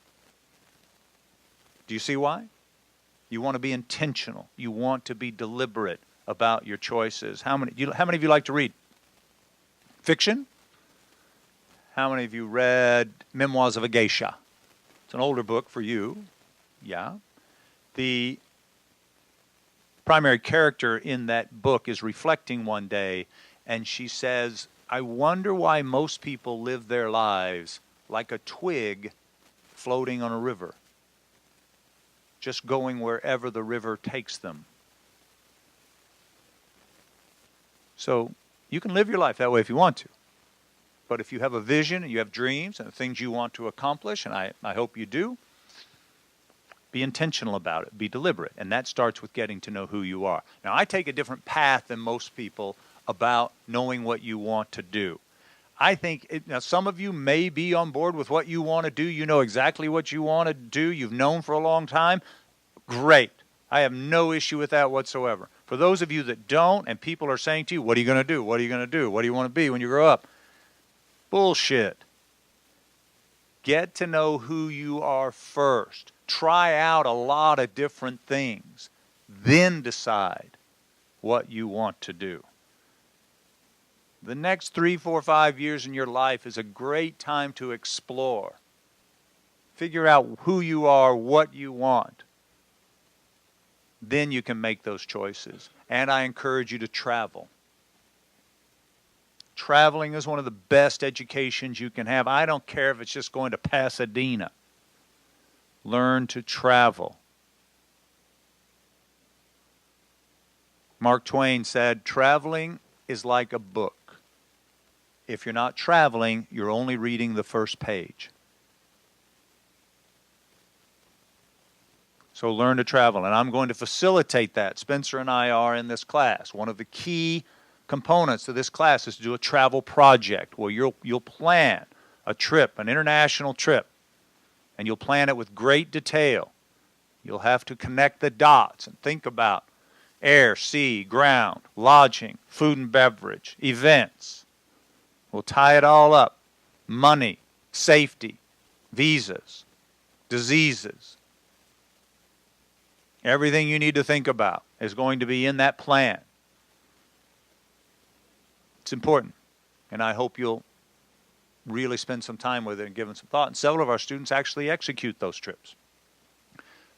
Do you see why? You want to be intentional. You want to be deliberate about your choices. How many of you like to read? Fiction? How many of you read Memoirs of a Geisha? It's an older book for you. Yeah. The primary character in that book is reflecting one day, and she says, I wonder why most people live their lives like a twig floating on a river, just going wherever the river takes them. So you can live your life that way if you want to. But if you have a vision and you have dreams and things you want to accomplish, and I hope you do, be intentional about it. Be deliberate. And that starts with getting to know who you are. Now, I take a different path than most people about knowing what you want to do. I think, now some of you may be on board with what you want to do. You know exactly what you want to do. You've known for a long time. Great. I have no issue with that whatsoever. For those of you that don't, and people are saying to you, what are you going to do? What are you going to do? What do you want to be when you grow up? Bullshit. Get to know who you are first. Try out a lot of different things. Then decide what you want to do. The next 3, 4, 5 years in your life is a great time to explore. Figure out who you are, what you want. Then you can make those choices. And I encourage you to travel. Traveling is one of the best educations you can have. I don't care if it's just going to Pasadena. Learn to travel. Mark Twain said, traveling is like a book. If you're not traveling, you're only reading the first page. So learn to travel, and I'm going to facilitate that. Spencer and I are in this class. One of the key components of this class is to do a travel project where you'll plan a trip, an international trip, and you'll plan it with great detail. You'll have to connect the dots and think about air, sea, ground, lodging, food and beverage, events. We'll tie it all up. Money, safety, visas, diseases. Everything you need to think about is going to be in that plan. It's important, and I hope you'll really spend some time with it and give it some thought. And several of our students actually execute those trips.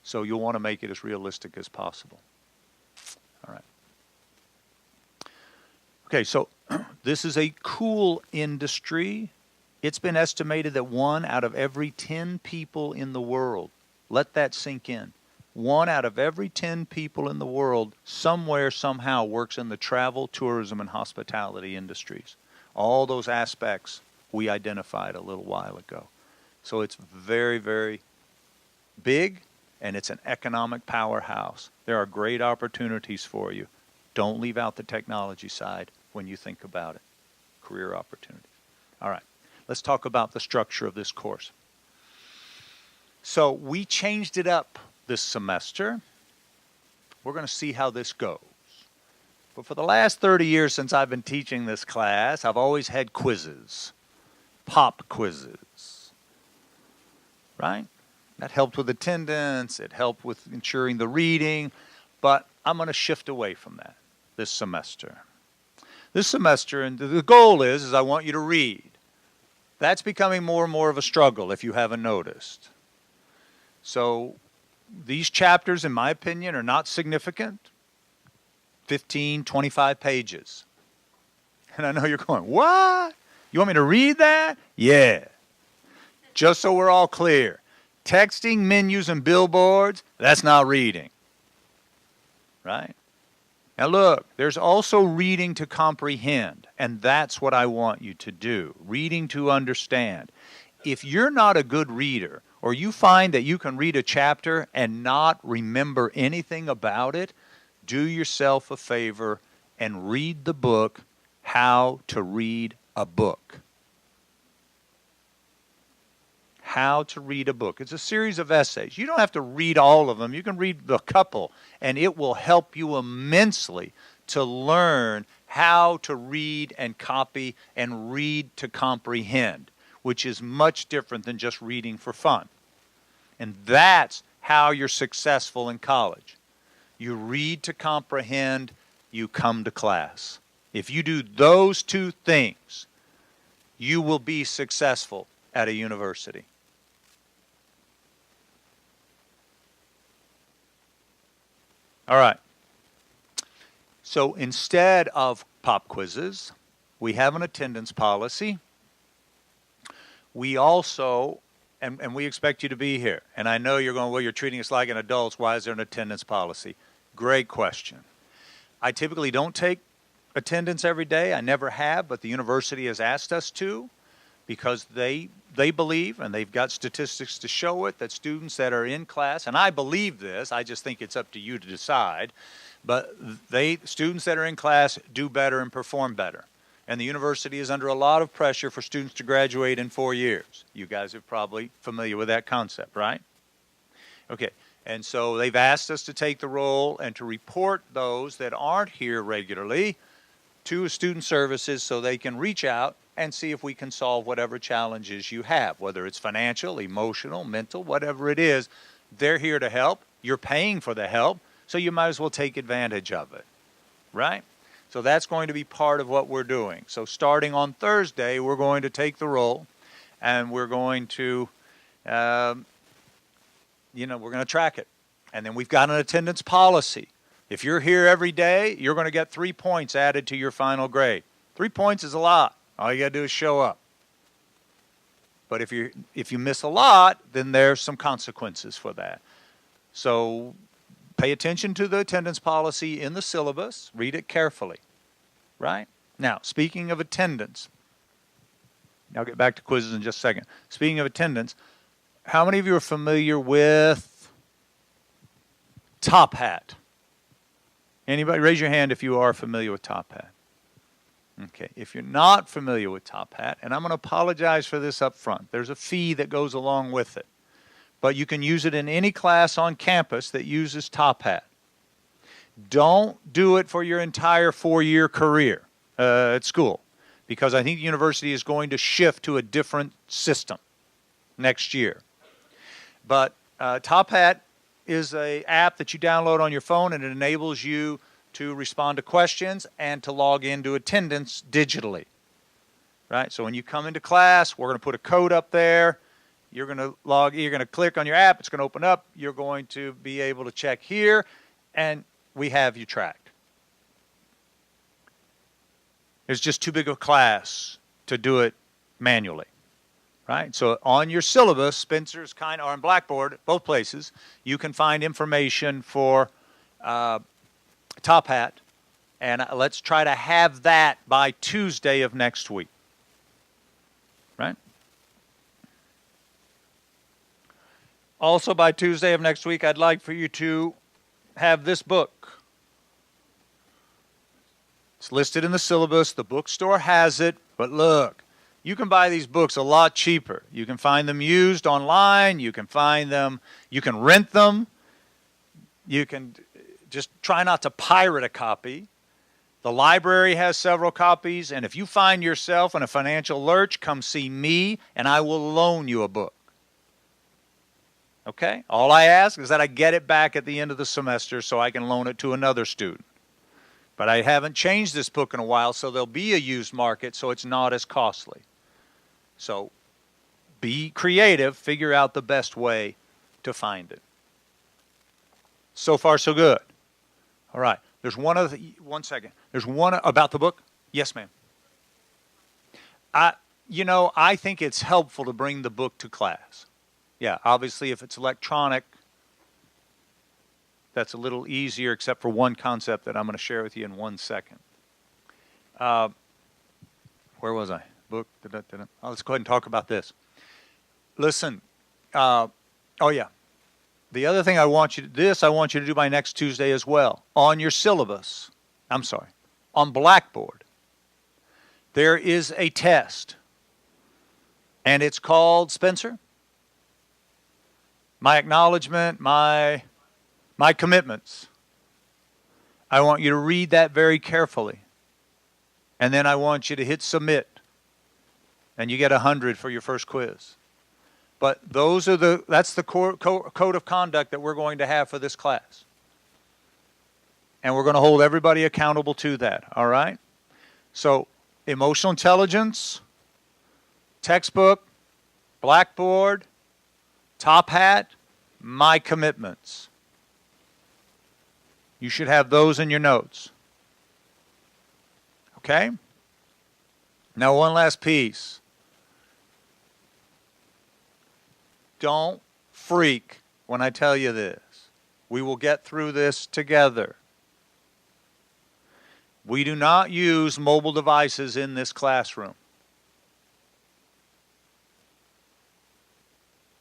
So you'll want to make it as realistic as possible. All right. Okay, so this is a cool industry. It's been estimated that 1 out of every 10 people in the world, let that sink in. 1 out of every 10 people in the world somewhere, somehow works in the travel, tourism, and hospitality industries. All those aspects we identified a little while ago. So it's very, very big, and it's an economic powerhouse. There are great opportunities for you. Don't leave out the technology side when you think about it. Career opportunities. All right, let's talk about the structure of this course. So we changed it up this semester. We're going to see how this goes. But for the last 30 years since I've been teaching this class, I've always had quizzes, pop quizzes, right? That helped with attendance, it helped with ensuring the reading, but I'm going to shift away from that this semester. This semester, and the goal is I want you to read. That's becoming more and more of a struggle if you haven't noticed. So these chapters, in my opinion, are not significant. 15, 25 pages. And I know you're going, what? You want me to read that? Yeah. Just so we're all clear. Texting, menus, and billboards, that's not reading. Right? Now look, there's also reading to comprehend, and that's what I want you to do. Reading to understand. If you're not a good reader, or you find that you can read a chapter and not remember anything about it, do yourself a favor and read the book, How to Read a Book. How to Read a Book. It's a series of essays. You don't have to read all of them. You can read a couple, and it will help you immensely to learn how to read and copy and read to comprehend, which is much different than just reading for fun. And that's how you're successful in college. You read to comprehend, you come to class. If you do those two things, you will be successful at a university. All right. So instead of pop quizzes, we have an attendance policy. We also, and we expect you to be here. And I know you're going, well, you're treating us like an adults. Why is there an attendance policy? Great question. I typically don't take attendance every day. I never have, but the university has asked us to, because they believe, and they've got statistics to show it, that students that are in class, and I believe this, I just think it's up to you to decide, but students that are in class do better and perform better. And the university is under a lot of pressure for students to graduate in 4 years. You guys are probably familiar with that concept, right? Okay, and so they've asked us to take the role and to report those that aren't here regularly to student services so they can reach out and see if we can solve whatever challenges you have, whether it's financial, emotional, mental, whatever it is. They're here to help. You're paying for the help, so you might as well take advantage of it, right? So that's going to be part of what we're doing. So starting on Thursday, we're going to take the role, and we're going to, we're going to track it. And then we've got an attendance policy. If you're here every day, you're going to get 3 points added to your final grade. 3 points is a lot. All you got to do is show up. But if you miss a lot, then there's some consequences for that. So pay attention to the attendance policy in the syllabus. Read it carefully, right? Now, speaking of attendance, I'll get back to quizzes in just a second. Speaking of attendance, how many of you are familiar with Top Hat? Anybody? Raise your hand if you are familiar with Top Hat. Okay, if you're not familiar with Top Hat, and I'm going to apologize for this up front, there's a fee that goes along with it. But you can use it in any class on campus that uses Top Hat. Don't do it for your entire 4-year career at school, because I think the university is going to shift to a different system next year. But Top Hat is an app that you download on your phone, and it enables you to respond to questions and to log into attendance digitally, right? So when you come into class, we're going to put a code up there. You're going to click on your app. It's going to open up. You're going to be able to check here, and we have you tracked. It's just too big of a class to do it manually, right? So on your syllabus, Spencer's or on Blackboard, both places, you can find information for Top Hat, and let's try to have that by Tuesday of next week, right? Also by Tuesday of next week, I'd like for you to have this book. It's listed in the syllabus. The bookstore has it, but look, you can buy these books a lot cheaper. You can find them used online. You can find them, you can rent them. You can just try not to pirate a copy. The library has several copies, and if you find yourself in a financial lurch, come see me, and I will loan you a book. Okay? All I ask is that I get it back at the end of the semester so I can loan it to another student. But I haven't changed this book in a while, so there'll be a used market, so it's not as costly. So be creative, figure out the best way to find it. So far, so good. All right. There's one second. There's one about the book. Yes, ma'am. I think it's helpful to bring the book to class. Yeah, obviously if it's electronic, that's a little easier except for one concept that I'm going to share with you in 1 second. Where was I? Book. Oh, let's go ahead and talk about this. Listen. Oh yeah. The other thing I want you to do by next Tuesday as well. On your syllabus. I'm sorry. On Blackboard. There is a test. And it's called, Spencer? My acknowledgement, my commitments. I want you to read that very carefully. And then I want you to hit submit. And you get 100 for your first quiz. But that's the code of conduct that we're going to have for this class. And we're going to hold everybody accountable to that, all right? So, emotional intelligence, textbook, Blackboard, top hat, my commitments. You should have those in your notes. Okay? Now, one last piece. Don't freak when I tell you this. We will get through this together. We do not use mobile devices in this classroom.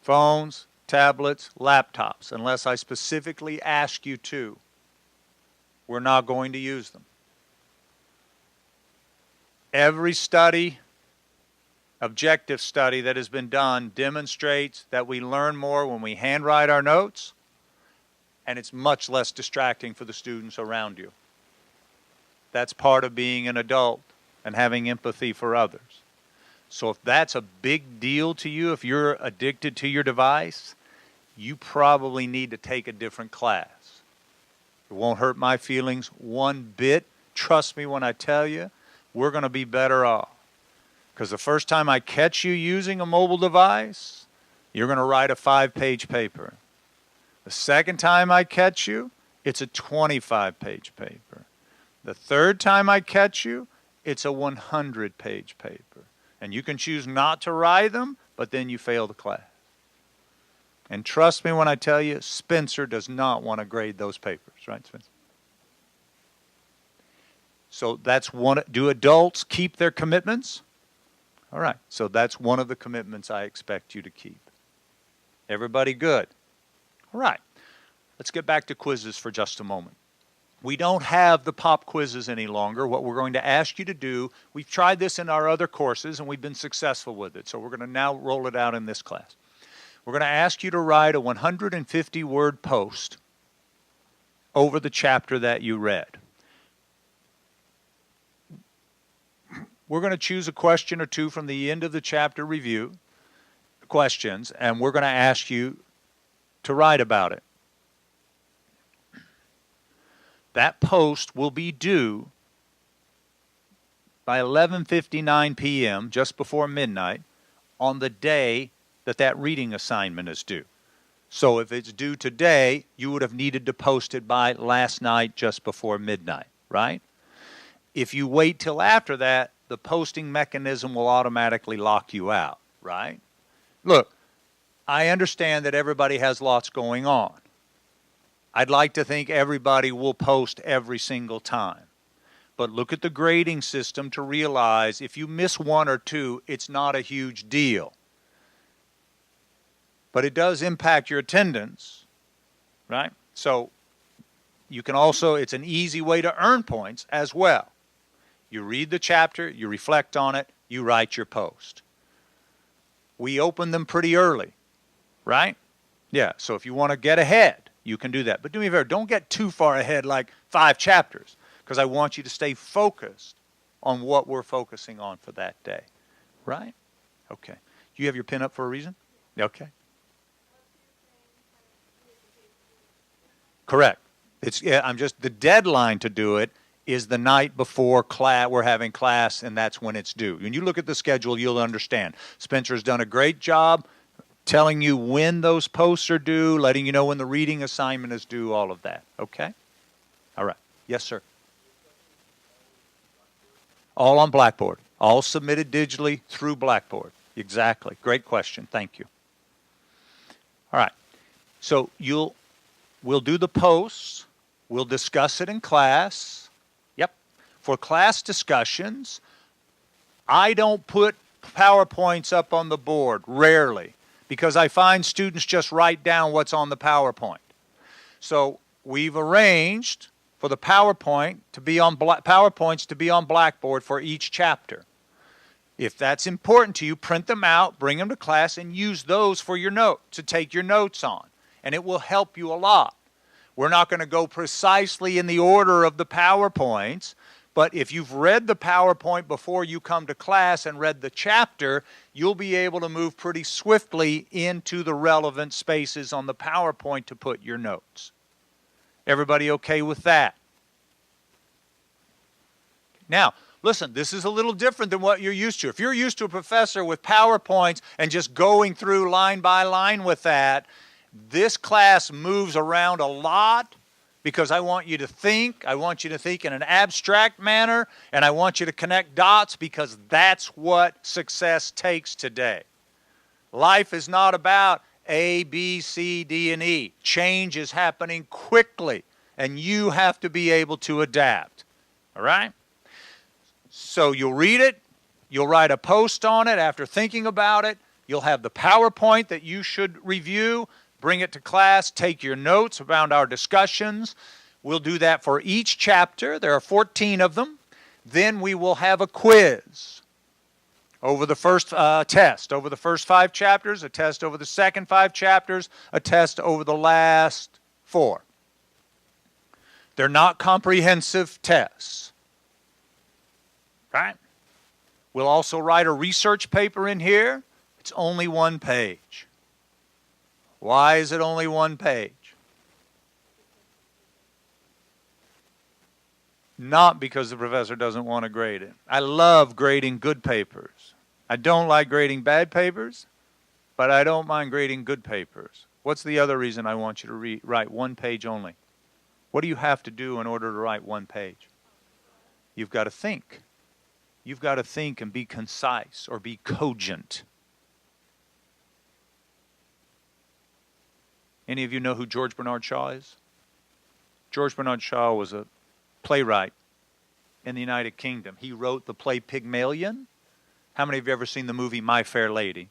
Phones, tablets, laptops, unless I specifically ask you to. We're not going to use them. Every study, objective study that has been done demonstrates that we learn more when we handwrite our notes, and it's much less distracting for the students around you. That's part of being an adult and having empathy for others. So if that's a big deal to you, if you're addicted to your device, you probably need to take a different class. It won't hurt my feelings one bit. Trust me when I tell you, we're going to be better off. Because the first time I catch you using a mobile device, you're going to write a 5-page paper. The second time I catch you, it's a 25-page paper. The third time I catch you, it's a 100-page paper. And you can choose not to write them, but then you fail the class. And trust me when I tell you, Spencer does not want to grade those papers. Right, Spencer? So that's one. Do adults keep their commitments? All right. So that's one of the commitments I expect you to keep. Everybody good? All right. Let's get back to quizzes for just a moment. We don't have the pop quizzes any longer. What we're going to ask you to do, we've tried this in our other courses and we've been successful with it. So we're going to now roll it out in this class. We're going to ask you to write a 150-word post over the chapter that you read. We're going to choose a question or two from the end of the chapter review questions, and we're going to ask you to write about it. That post will be due by 11:59 p.m., just before midnight, on the day that that reading assignment is due. So if it's due today, you would have needed to post it by last night, just before midnight, right? If you wait till after that, the posting mechanism will automatically lock you out, right? Look, I understand that everybody has lots going on. I'd like to think everybody will post every single time. But look at the grading system to realize if you miss one or two, it's not a huge deal. But it does impact your attendance, right? So you can also, it's an easy way to earn points as well. You read the chapter, you reflect on it, you write your post. We open them pretty early, right? Yeah, so if you want to get ahead, you can do that. But do me a favor, don't get too far ahead, like 5 chapters, because I want you to stay focused on what we're focusing on for that day, right? Okay. You have your pen up for a reason? Okay. Correct. The deadline to do it is the night before we're having class, and that's when it's due. When you look at the schedule, you'll understand. Spencer's done a great job telling you when those posts are due, letting you know when the reading assignment is due, all of that. Okay? All right. Yes, sir. All on Blackboard. All submitted digitally through Blackboard. Exactly. Great question. Thank you. So we'll do the posts. We'll discuss it in class. Yep. For class discussions, I don't put PowerPoints up on the board, rarely, because I find students just write down what's on the PowerPoint. So we've arranged for the PowerPoints to be on Blackboard for each chapter. If that's important to you, print them out, bring them to class, and use those for your notes, to take your notes on. And it will help you a lot. We're not going to go precisely in the order of the PowerPoints, but if you've read the PowerPoint before you come to class and read the chapter, you'll be able to move pretty swiftly into the relevant spaces on the PowerPoint to put your notes. Everybody okay with that? Now, listen, this is a little different than what you're used to. If you're used to a professor with PowerPoints and just going through line by line with that, this class moves around a lot because I want you to think. I want you to think in an abstract manner, and I want you to connect dots because that's what success takes today. Life is not about A, B, C, D, and E. Change is happening quickly, and you have to be able to adapt. All right? So you'll read it, you'll write a post on it after thinking about it, you'll have the PowerPoint that you should review, bring it to class, take your notes around our discussions. We'll do that for each chapter. There are 14 of them. Then we will have a quiz over the first test, over the first 5 chapters, a test over the second 5 chapters, a test over the last 4. They're not comprehensive tests. Right? We'll also write a research paper in here. It's only 1 page. Why is it only 1 page? Not because the professor doesn't want to grade it. I love grading good papers. I don't like grading bad papers, but I don't mind grading good papers. What's the other reason I want you to write 1 page only? What do you have to do in order to write 1 page? You've got to think. You've got to think and be concise or be cogent. Any of you know who George Bernard Shaw is? George Bernard Shaw was a playwright in the United Kingdom. He wrote the play Pygmalion. How many of you ever seen the movie My Fair Lady?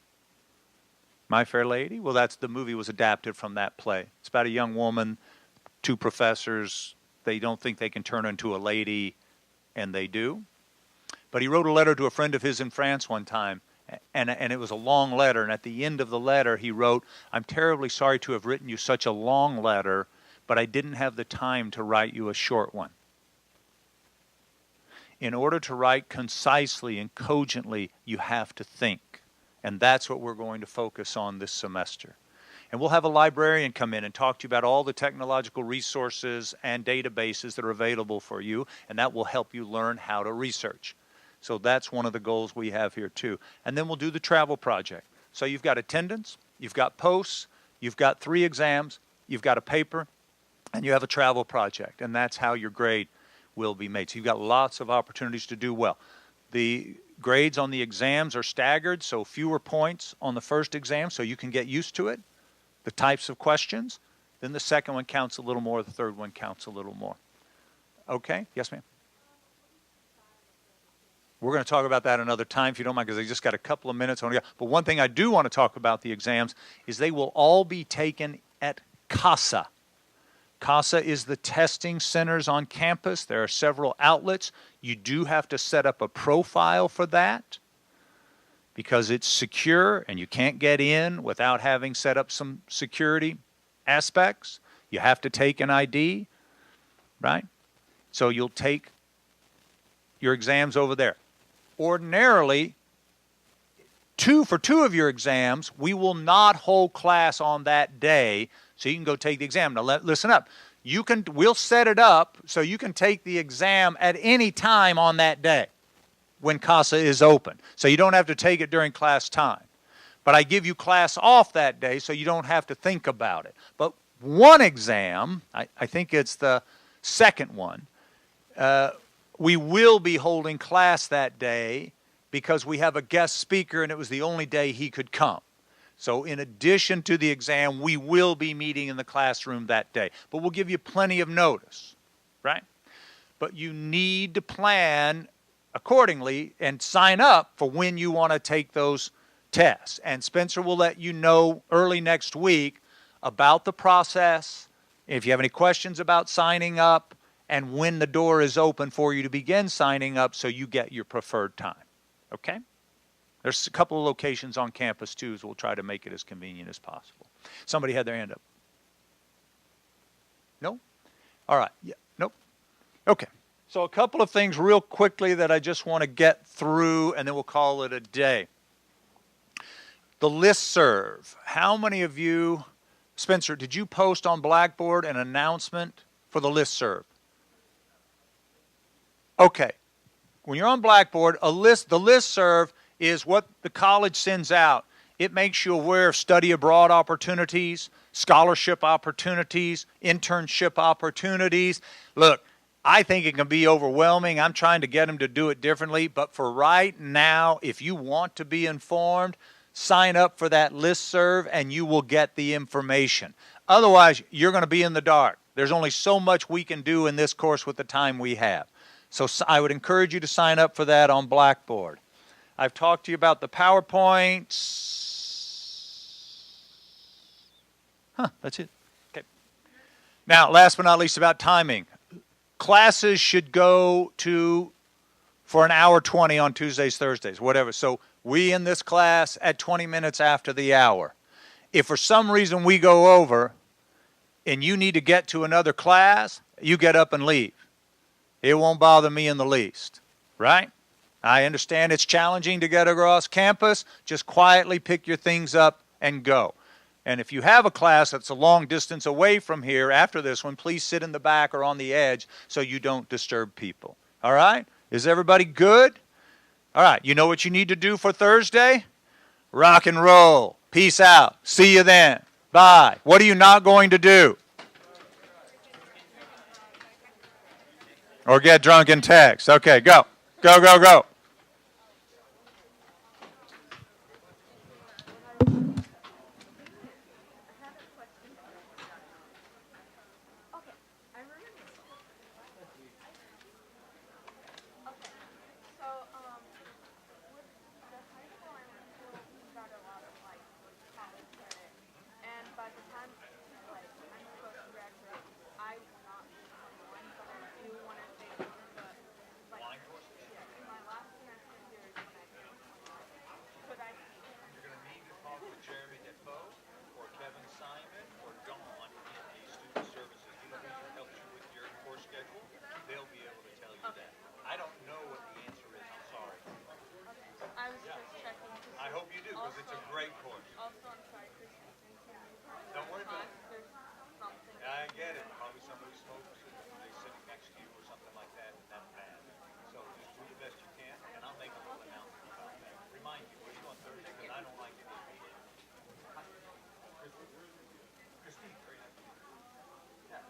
My Fair Lady? Well, the movie was adapted from that play. It's about a young woman, 2 professors. They don't think they can turn her into a lady, and they do. But he wrote a letter to a friend of his in France one time, and it was a long letter. And at the end of the letter, he wrote, "I'm terribly sorry to have written you such a long letter, but I didn't have the time to write you a short one." In order to write concisely and cogently, you have to think. And that's what we're going to focus on this semester. And we'll have a librarian come in and talk to you about all the technological resources and databases that are available for you, and that will help you learn how to research. So that's one of the goals we have here too. And then we'll do the travel project. So you've got attendance, you've got posts, you've got 3 exams, you've got a paper, and you have a travel project. And that's how your grade will be made. So you've got lots of opportunities to do well. The grades on the exams are staggered, so fewer points on the first exam so you can get used to it, the types of questions. Then the second one counts a little more, the third one counts a little more. Okay? Yes, ma'am? We're going to talk about that another time if you don't mind, because I just got a couple of minutes. But one thing I do want to talk about the exams is they will all be taken at CASA. CASA is the testing centers on campus. There are several outlets. You do have to set up a profile for that because it's secure and you can't get in without having set up some security aspects. You have to take an ID, right? So you'll take your exams over there. Ordinarily, for 2 of your exams, we will not hold class on that day, so you can go take the exam. Now, listen up. We'll set it up so you can take the exam at any time on that day when CASA is open. So you don't have to take it during class time. But I give you class off that day so you don't have to think about it. But one exam, I think it's the second one, we will be holding class that day because we have a guest speaker and it was the only day he could come. So in addition to the exam, we will be meeting in the classroom that day. But we'll give you plenty of notice, right? But you need to plan accordingly and sign up for when you want to take those tests. And Spencer will let you know early next week about the process, if you have any questions about signing up, and when the door is open for you to begin signing up so you get your preferred time. Okay? There's a couple of locations on campus too, so we'll try to make it as convenient as possible. Somebody had their hand up. No? All right. Yeah. Nope. Okay. So a couple of things real quickly that I just want to get through, and then we'll call it a day. The listserv. How many of you, Spencer, did you post on Blackboard an announcement for the listserv? Okay. When you're on Blackboard, the listserv is what the college sends out. It makes you aware of study abroad opportunities, scholarship opportunities, internship opportunities. Look, I think it can be overwhelming. I'm trying to get them to do it differently. But for right now, if you want to be informed, sign up for that listserv and you will get the information. Otherwise, you're going to be in the dark. There's only so much we can do in this course with the time we have. So I would encourage you to sign up for that on Blackboard. I've talked to you about the PowerPoints. That's it. Okay. Now, last but not least, about timing. Classes should go to for an hour 20 on Tuesdays, Thursdays, whatever. So we in this class at 20 minutes after the hour. If for some reason we go over and you need to get to another class, you get up and leave. It won't bother me in the least, right? I understand it's challenging to get across campus. Just quietly pick your things up and go. And if you have a class that's a long distance away from here after this one, please sit in the back or on the edge so you don't disturb people. All right? Is everybody good? All right. You know what you need to do for Thursday? Rock and roll. Peace out. See you then. Bye. What are you not going to do? Or get drunk and text. Okay, go. Go, go, go. Okay, I remember. Okay, so, with the high school I went to, we got a lot of, like, college credit. And by the time, like, I'm supposed to graduate, I will not be 21, but I do want to take, but, like, yeah, in my last semester here is when I turn 21. Could I take it? You're going to need to talk with Jeremy Defoe or Kevin Simon or Dawn in the student services. You know who helps you with your course schedule? They'll be able to tell you that. I don't know what the answer is. I'm sorry. Okay, I was just checking to see. I hope you do because it's a great course. Also, I'm sorry for speaking to you. Don't worry about it. There's something. I get it. Probably somebody smokes and they're sitting next to you or something like that, and that's bad. So just do the best you can, and I'll make a little announcement about that. Remind you, what are you on Thursday? Because I don't like it. Christine, very nice to meet you. Yeah.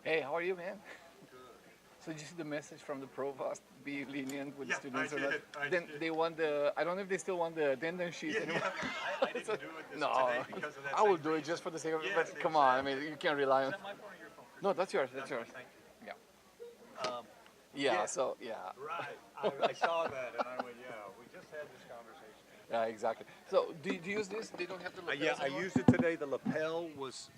Hey, how are you, man? So did you see the message from the provost? Be lenient with the students or not? Then they want the. I don't know if they still want the attendance sheet anymore. I didn't do it this No, today because of that. I will do it just for the sake of it. Yes, But come on, I mean, you can't rely on. my phone or your phone? No, that's yours. That's yours. Thank Yeah. you. Yeah. Yeah. So yeah. Right. I saw that and I went, yeah, we just had this conversation. Yeah. Exactly. So do you use this? They don't have the lapels Yeah, I anymore? used it today. The lapel was